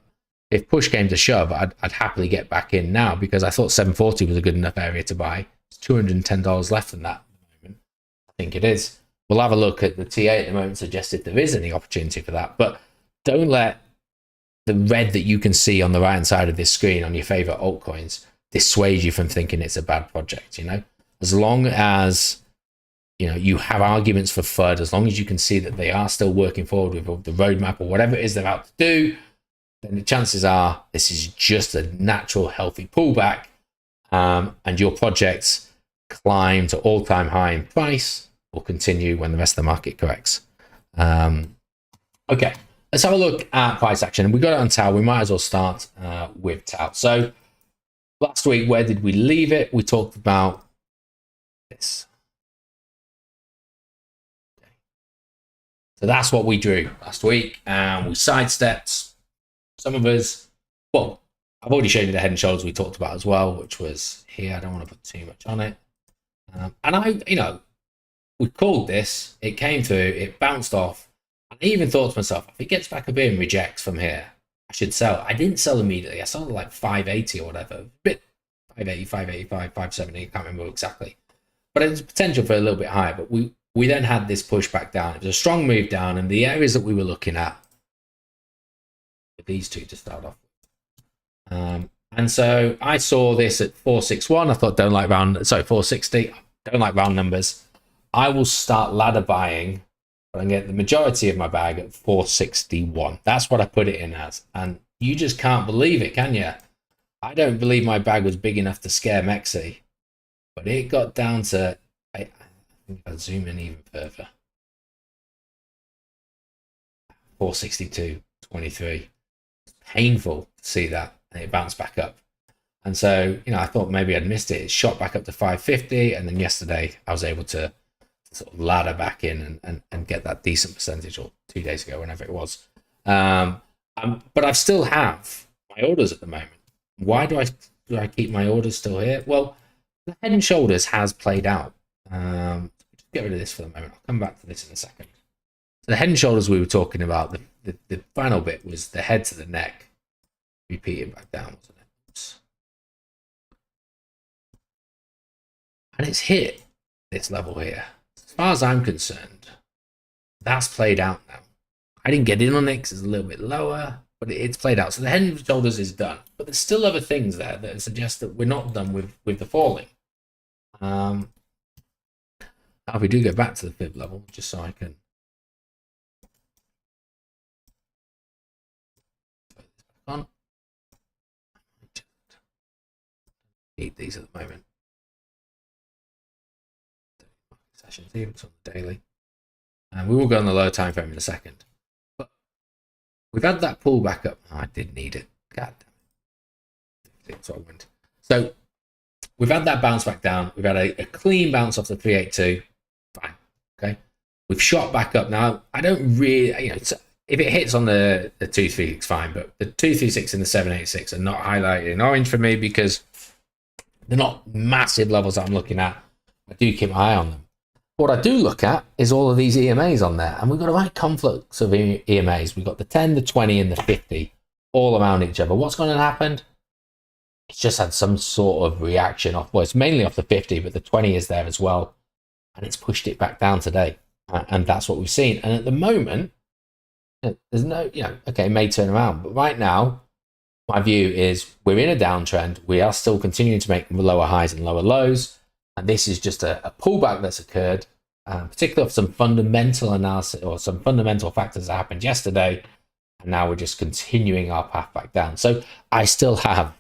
if push came to shove, I'd happily get back in now because I thought 740 was a good enough area to buy. It's $210 left than that at the moment. I think it is. We'll have a look at the TA at the moment, suggest if there is any opportunity for that. But don't let the red that you can see on the right hand side of this screen on your favorite altcoins dissuade you from thinking it's a bad project. as long as you have arguments for FUD, as long as you can see that they are still working forward with the roadmap or whatever it is they're about to do, then the chances are this is just a natural, healthy pullback, and your projects climb to all-time high in price will continue when the rest of the market corrects. Okay, let's have a look at price action. We got it on TAL. We might as well start with TAL. So last week, where did we leave it? We talked about this. So that's what we drew last week, and we sidestepped. Some of us, well, I've already shown you the head and shoulders we talked about as well, which was here. I don't want to put too much on it. And we called this, it came through, it bounced off. And I even thought to myself, if it gets back up here and rejects from here, I should sell. I didn't sell immediately. I sold like 580 or whatever. A bit 580, 585, 570, I can't remember exactly. But there's potential for a little bit higher. But we then had this pushback down. It was a strong move down, and the areas that we were looking at were these two to start off with. And so I saw this at 461. I thought, 460. Don't like round numbers. I will start ladder buying, but I'm getting the majority of my bag at 461. That's what I put it in as. And you just can't believe it, can you? I don't believe my bag was big enough to scare Mexi, but it got down to, I think I'll zoom in even further. 462.23. It's painful to see that, and it bounced back up. And so, I thought maybe I'd missed it. It shot back up to 550, and then yesterday I was able to sort of ladder back in and get that decent percentage, or 2 days ago, whenever it was. But I still have my orders at the moment. Why do I keep my orders still here? Well, the head and shoulders has played out. Just get rid of this for the moment. I'll come back to this in a second. So the head and shoulders we were talking about, the final bit was the head to the neck, repeated back down, wasn't it? Oops. And it's hit this level here. As far as I'm concerned, that's played out now. I didn't get in on it because it's a little bit lower, but it's played out. So the head and shoulders is done. But there's still other things there that suggest that we're not done with the falling. Now if we do go back to the fib level, just so I can put this back on. Need these at the moment. Sessions, even it's on the daily. And we will go on the lower time frame in a second. But we've had that pull back up. Oh, I didn't need it. God damn it. So we've had that bounce back down. We've had a clean bounce off the 382. Fine. Okay. We've shot back up. Now, I don't really, if it hits on the 236, fine. But the 236 and the 786 are not highlighted in orange for me because they're not massive levels that I'm looking at. I do keep my eye on them. What I do look at is all of these EMAs on there, and we've got a right conflux of EMAs. We've got the 10, the 20, and the 50 all around each other. What's going to happen? It's just had some sort of reaction off. Well, it's mainly off the 50, but the 20 is there as well, and it's pushed it back down today, and that's what we've seen. And at the moment, there's no, okay, it may turn around, but right now, my view is we're in a downtrend. We are still continuing to make lower highs and lower lows. And this is just a pullback that's occurred, particularly of some fundamental analysis or some fundamental factors that happened yesterday. And now we're just continuing our path back down. So I still have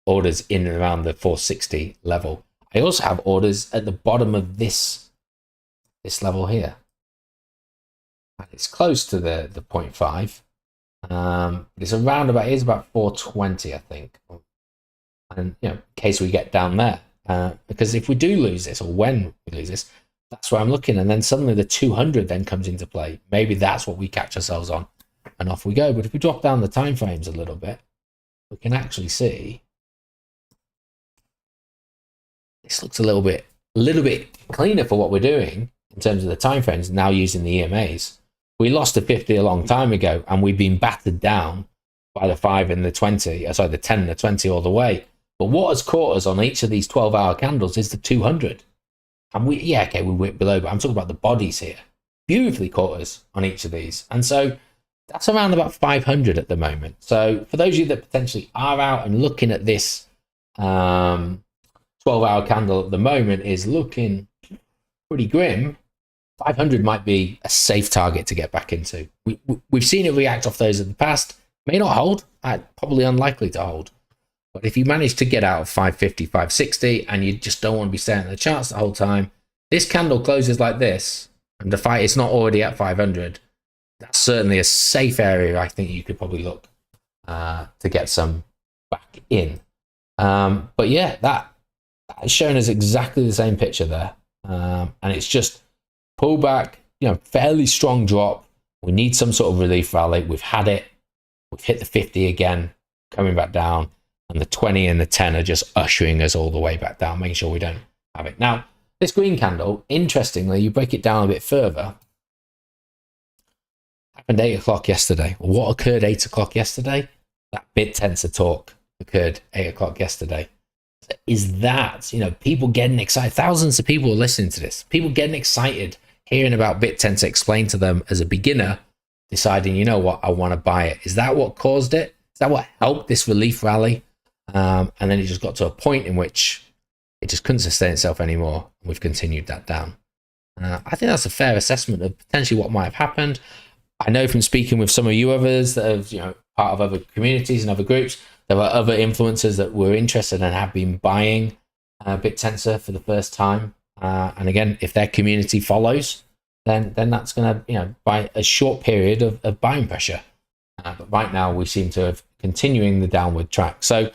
orders in and around the 460 level. I also have orders at the bottom of this level here. And it's close to the 0.5. It's around about, it is about 420, I think. And, in case we get down there. Because if we do lose this, or when we lose this, that's where I'm looking. And then suddenly the 200 then comes into play. Maybe that's what we catch ourselves on, and off we go. But if we drop down the time frames a little bit, we can actually see this looks a little bit cleaner for what we're doing in terms of the time frames. Now using the EMAs, we lost the 50 a long time ago, and we've been battered down by the 5 and the 20. Sorry, the 10 and the 20 all the way. But what has caught us on each of these 12-hour candles is the 200. And we went below, but I'm talking about the bodies here. Beautifully caught us on each of these. And so that's around about 500 at the moment. So for those of you that potentially are out and looking at this 12-hour candle at the moment is looking pretty grim. 500 might be a safe target to get back into. We've seen it react off those in the past. May not hold, probably unlikely to hold. But if you manage to get out of 550, 560, and you just don't want to be staring at the charts the whole time, this candle closes like this, and the fight is not already at 500. That's certainly a safe area I think you could probably look to get some back in. But yeah, that is showing us exactly the same picture there. And it's just pull back, fairly strong drop. We need some sort of relief rally. We've had it. We've hit the 50 again, coming back down. And the 20 and the 10 are just ushering us all the way back down, making sure we don't have it. Now, this green candle, interestingly, you break it down a bit further, happened 8 o'clock yesterday. What occurred 8 o'clock yesterday? That Bittensor talk occurred 8 o'clock yesterday. Is that, people getting excited? Thousands of people are listening to this. People getting excited, hearing about Bittensor explained to them as a beginner, deciding, you know what, I want to buy it. Is that what caused it? Is that what helped this relief rally? And then it just got to a point in which it just couldn't sustain itself anymore. We've continued that down. I think that's a fair assessment of potentially what might have happened. I know from speaking with some of you others that have, part of other communities and other groups, there were other influencers that were interested and have been buying Bittensor for the first time. And again, if their community follows, then that's going to, buy a short period of buying pressure. But right now we seem to have continuing the downward track. So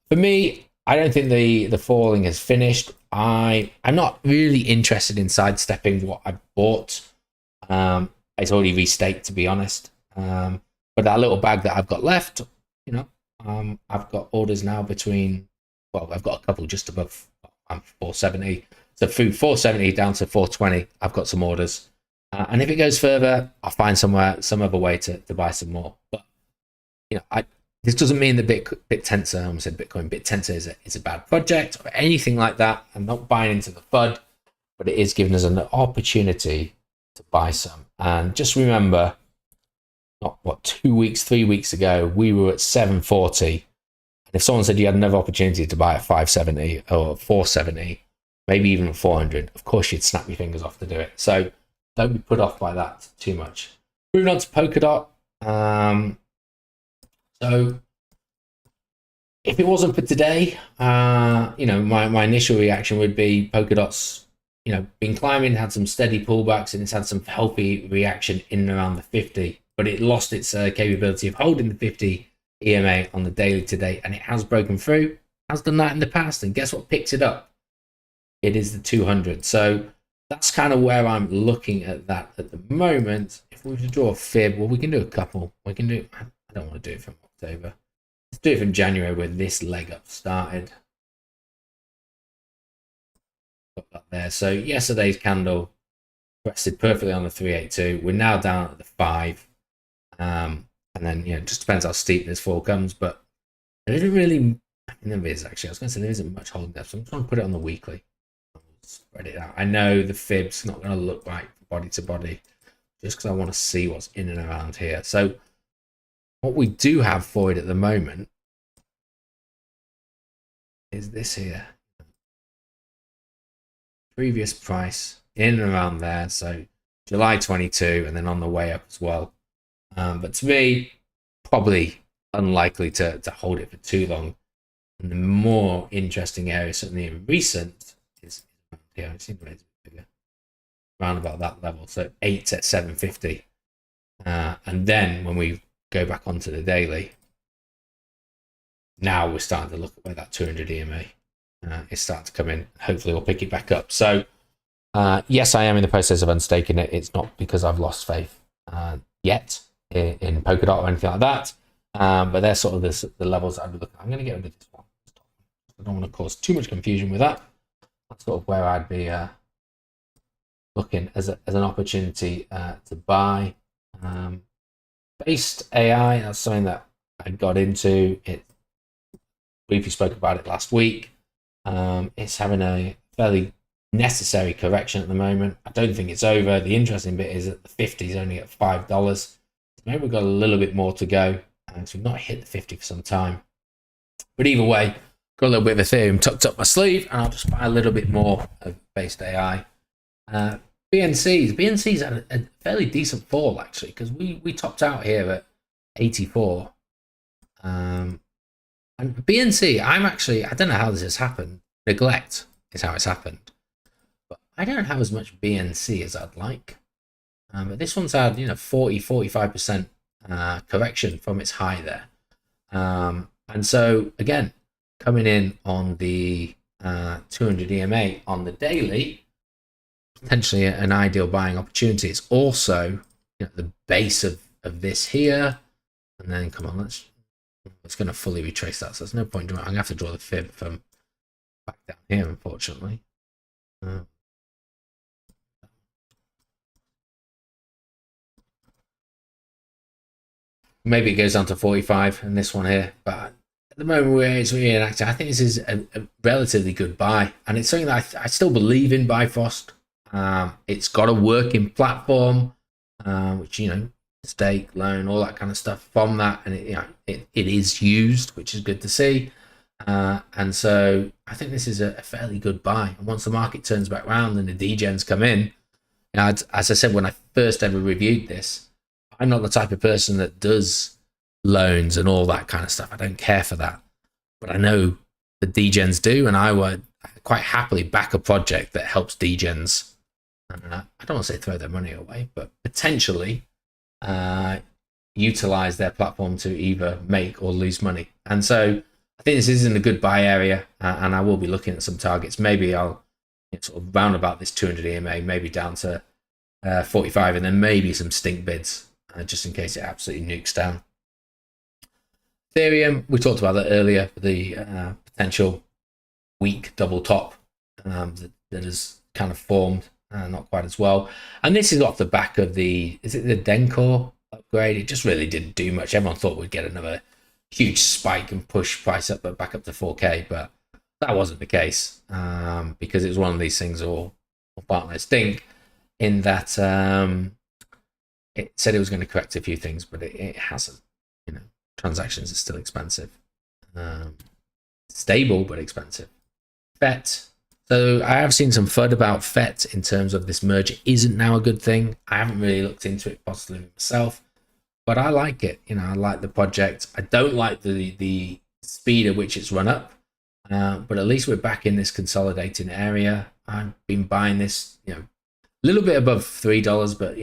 for me, I don't think the falling is finished. I'm not really interested in sidestepping what I bought. It's already restaked, to be honest. But that little bag that I've got left, I've got orders now between, I've got a couple just above 470. So through 470 down to 420, I've got some orders. And if it goes further, I'll find some other way to buy some more. But, this doesn't mean that Bittensor, I almost said Bitcoin, Bittensor is a bad project or anything like that. I'm not buying into the FUD, but it is giving us an opportunity to buy some. And just remember, 3 weeks ago, we were at 740. And if someone said you had another opportunity to buy at 570 or 470, maybe even 400, of course you'd snap your fingers off to do it. So don't be put off by that too much. Moving on to Polkadot. So if it wasn't for today, my initial reaction would be Polkadot's, been climbing, had some steady pullbacks, and it's had some healthy reaction in and around the 50. But it lost its capability of holding the 50 EMA on the daily today, and it has broken through, has done that in the past, and guess what picks it up? It is the 200. So that's kind of where I'm looking at that at the moment. If we were to draw a fib, we can do a couple. I don't want to do it from October. Let's do it from January where this leg up started. Got that there. So yesterday's candle rested perfectly on the 382. We're now down at the 5. And then, it just depends how steep this fall comes. But there isn't really, there is actually. I was going to say there isn't much holding depth. So I'm trying to put it on the weekly. Spread it out. I know the fib's not going to look right body to body, just because I want to see what's in and around here. So what we do have for it at the moment is this here. Previous price in and around there. So July 22 and then on the way up as well. But to me, probably unlikely to hold it for too long. And the more interesting area, certainly in recent, is here. I've seen the bigger, around about that level. So 8 at 750. And then when we go back onto the daily, now we're starting to look at where that 200 EMA is starting to come in. Hopefully we'll pick it back up. So yes, I am in the process of unstaking it. It's not because I've lost faith yet in Polkadot or anything like that. But they're sort of the levels I'd be looking at. I'm going to get rid of this one. I don't want to cause too much confusion with that. That's sort of where I'd be looking as an opportunity to buy. Based AI, that's something that I got into. It briefly spoke about it last week. It's having a fairly necessary correction at the moment. I don't think it's over. The interesting bit is that the 50 is only at $5. Maybe we've got a little bit more to go. So we've not hit the 50 for some time. But either way, got a little bit of Ethereum tucked up my sleeve, and I'll just buy a little bit more of based AI. BNC's had a fairly decent fall actually, because we topped out here at 84. And BNC, I don't know how this has happened. Neglect is how it's happened. But I don't have as much BNC as I'd like. But this one's had 45% correction from its high there. And so again, coming in on the 200 EMA on the daily, potentially an ideal buying opportunity. It's also the base of this here, and then come on, it's going to fully retrace that, so there's no point doing it. I'm going to have to draw the fib from back down here, unfortunately. Maybe it goes down to 45 in this one here, but at the moment where it's reenacting, I think this is a relatively good buy, and it's something that I still believe in Bifrost. It's got a working platform, which stake, loan, all that kind of stuff from that, and it is used, which is good to see. And so I think this is a fairly good buy. And once the market turns back around and the degens come in, as I said when I first ever reviewed this, I'm not the type of person that does loans and all that kind of stuff. I don't care for that, but I know the degens do, and I would quite happily back a project that helps degens. I don't want to say throw their money away, but potentially utilize their platform to either make or lose money. And so I think this is in a good buy area, and I will be looking at some targets. Maybe I'll sort of round about this 200 EMA, maybe down to 45, and then maybe some stink bids just in case it absolutely nukes down. Ethereum, we talked about that earlier, the potential weak double top that has kind of formed. Not quite as well, and this is off the back of the Dencor upgrade. It just really didn't do much. Everyone thought we'd get another huge spike and push price up back up to 4K, but that wasn't the case, because it was one of these things all partner stink in that it said it was going to correct a few things, but it hasn't. Transactions are still expensive, stable but expensive. FET. So I have seen some FUD about FET in terms of this merger isn't now a good thing. I haven't really looked into it positively myself, but I like it. I like the project. I don't like the speed at which it's run up, but at least we're back in this consolidating area. I've been buying this, a little bit above $3, but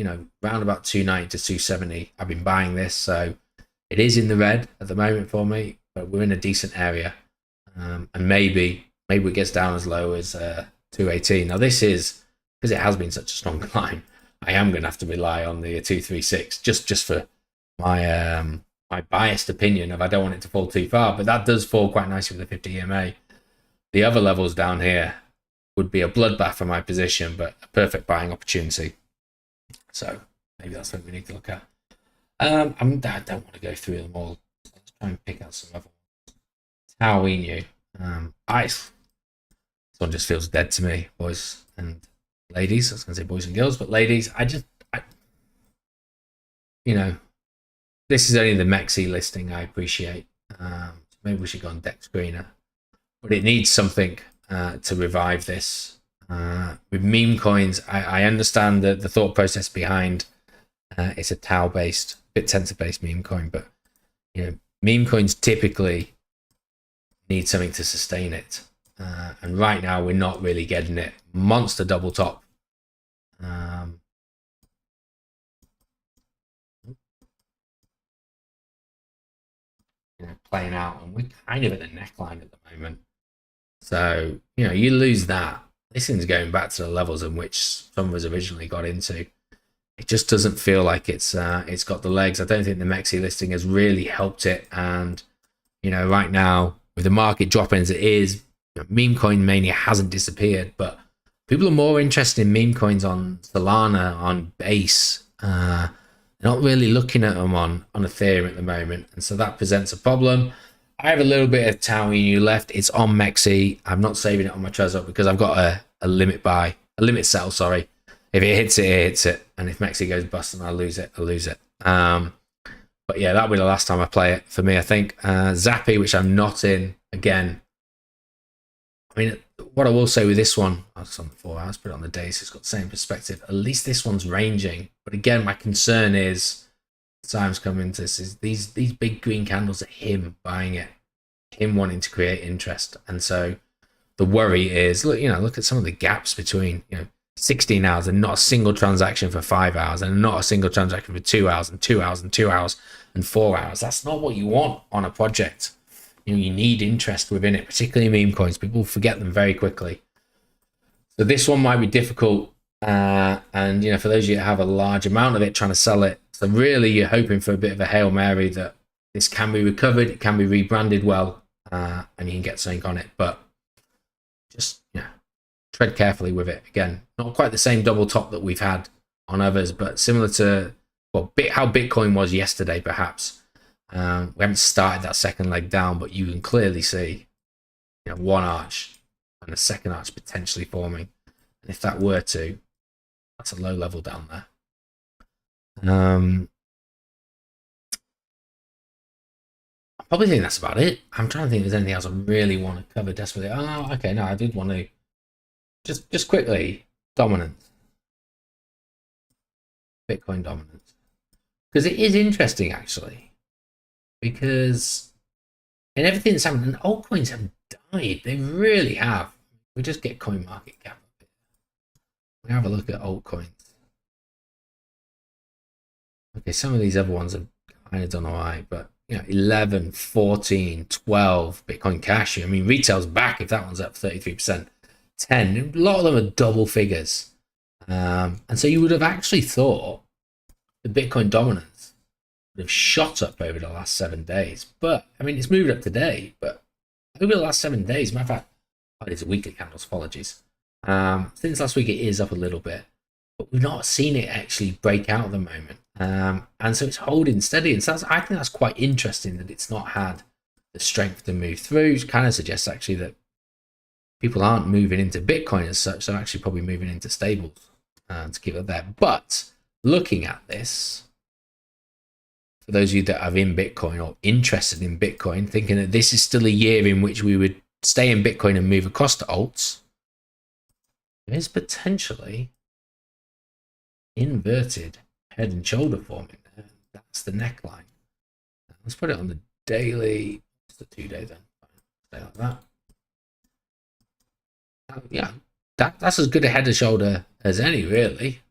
around about 290 to 270. I've been buying this, so it is in the red at the moment for me, but we're in a decent area, and maybe it gets down as low as 218. Now this is, because it has been such a strong climb, I am going to have to rely on the 236 just for my my biased opinion of I don't want it to fall too far, but that does fall quite nicely with the 50 EMA. The other levels down here would be a bloodbath for my position, but a perfect buying opportunity. So maybe that's something we need to look at. I don't want to go through them all. Let's try and pick out some other ones. How we knew. Ice. This one just feels dead to me, boys and ladies. I was going to say boys and girls, but ladies. This is only the Mexi listing. I appreciate. Maybe we should go on Deck Screener, but it needs something to revive this. With meme coins, I understand the thought process behind it's a Tau based, Bittensor based meme coin, but meme coins typically need something to sustain it, and right now we're not really getting it. Monster double top. Playing out, and we're kind of at the neckline at the moment. So you lose that. This thing's going back to the levels in which some of us originally got into. It just doesn't feel like it's got the legs. I don't think the Mexi listing has really helped it, and right now with the market dropping as it is, meme coin mania hasn't disappeared, but people are more interested in meme coins on Solana, on Base. They're not really looking at them on Ethereum at the moment, and so that presents a problem. I have a little bit of Tau Inu left. It's on Mexi. I'm not saving it on my Trezor because I've got a limit buy, a limit sell, sorry. If it hits it, it hits it. And if Mexi goes bust and I lose it, I lose it. But yeah, that'll be the last time I play it for me, I think. Zappy, which I'm not in, again, I mean, what I will say with this one, that's on the 4 hours, put it on the day, so it's got the same perspective. At least this one's ranging. But again, my concern is, time's coming to this, is these big green candles are him buying it, him wanting to create interest. And so the worry is, look at some of the gaps between, 16 hours and not a single transaction for 5 hours, and not a single transaction for 2 hours, and 2 hours and 2 hours and 4 hours. That's not what you want on a project. You need interest within it, particularly meme coins. People forget them very quickly. So this one might be difficult. And, for those of you that have a large amount of it, trying to sell it. So really you're hoping for a bit of a Hail Mary that this can be recovered, it can be rebranded well, and you can get something on it. But just, tread carefully with it. Again, not quite the same double top that we've had on others, but similar to how Bitcoin was yesterday, perhaps. We haven't started that second leg down, but you can clearly see one arch and a second arch potentially forming. And if that were to, that's a low level down there. I probably think that's about it. I'm trying to think if there's anything else I really want to cover desperately. Oh, okay, no, I did want to just quickly, dominance. Bitcoin dominance. Because it is interesting, actually. Because in everything that's happened, and altcoins have died. They really have. We just get coin market cap. We have a look at altcoins. Okay, some of these other ones have kind of done all right, but 11, 14, 12 Bitcoin Cash. I mean, retail's back if that one's up 33%. 10, a lot of them are double figures. And so you would have actually thought the Bitcoin dominance have shot up over the last 7 days, but I mean it's moved up today, but over the last 7 days, matter of fact, it's a weekly candles, apologies. Since last week it is up a little bit, but we've not seen it actually break out at the moment, and so it's holding steady. And so I think that's quite interesting that it's not had the strength to move through. It kind of suggests actually that people aren't moving into Bitcoin as such, they're actually probably moving into stables to keep it there. But looking at this, for those of you that are in Bitcoin or interested in Bitcoin, thinking that this is still a year in which we would stay in Bitcoin and move across to alts, there is potentially inverted head and shoulder forming there. That's the neckline. Let's put it on the daily. It's the 2-day then. Stay like that. Yeah, that's as good a head and shoulder as any, really.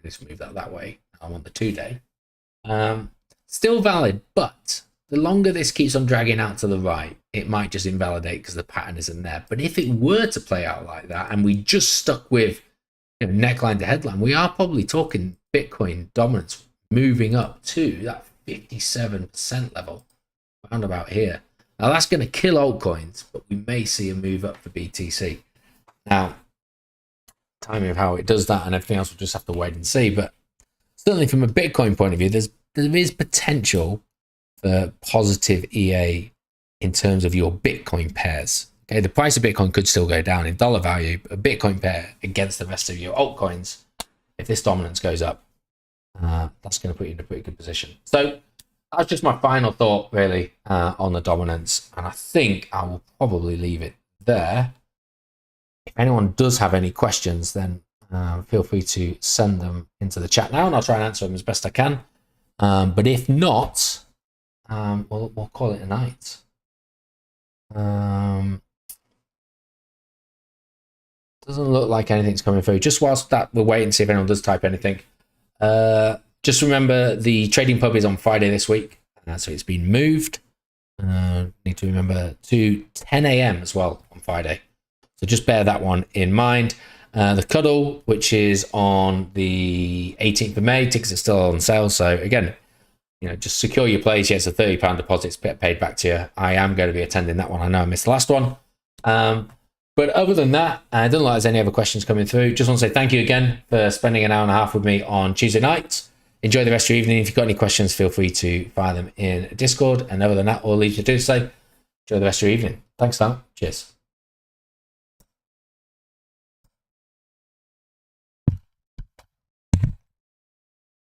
Let's move that way. I'm on the 2-day. Still valid, but the longer this keeps on dragging out to the right, it might just invalidate because the pattern isn't there. But if it were to play out like that, and we just stuck with neckline to headline, we are probably talking Bitcoin dominance moving up to that 57% level, around about here. Now that's going to kill altcoins, but we may see a move up for BTC. Now, timing of how it does that and everything else, we'll just have to wait and see. But certainly from a Bitcoin point of view, there is potential for positive EA in terms of your Bitcoin pairs. Okay, the price of Bitcoin could still go down in dollar value. A Bitcoin pair against the rest of your altcoins, if this dominance goes up, that's going to put you in a pretty good position. So that's just my final thought, really, on the dominance. And I think I will probably leave it there. If anyone does have any questions, then feel free to send them into the chat now, and I'll try and answer them as best I can. But if not, we'll call it a night. Doesn't look like anything's coming through. Just whilst that, we'll wait and see if anyone does type anything. Just remember the trading pub is on Friday this week, so it's been moved. Need to remember to 10 a.m. as well on Friday. So just bear that one in mind. The cuddle, which is on the 18th of May, tickets are still on sale. So again, just secure your place. Yeah, it's a £30 deposit, paid back to you. I am going to be attending that one. I know I missed the last one. But other than that, I don't know if there's any other questions coming through. Just want to say thank you again for spending an hour and a half with me on Tuesday night. Enjoy the rest of your evening. If you've got any questions, feel free to fire them in Discord. And other than that, all I'll leave you to do so. Enjoy the rest of your evening. Thanks, Dan. Cheers.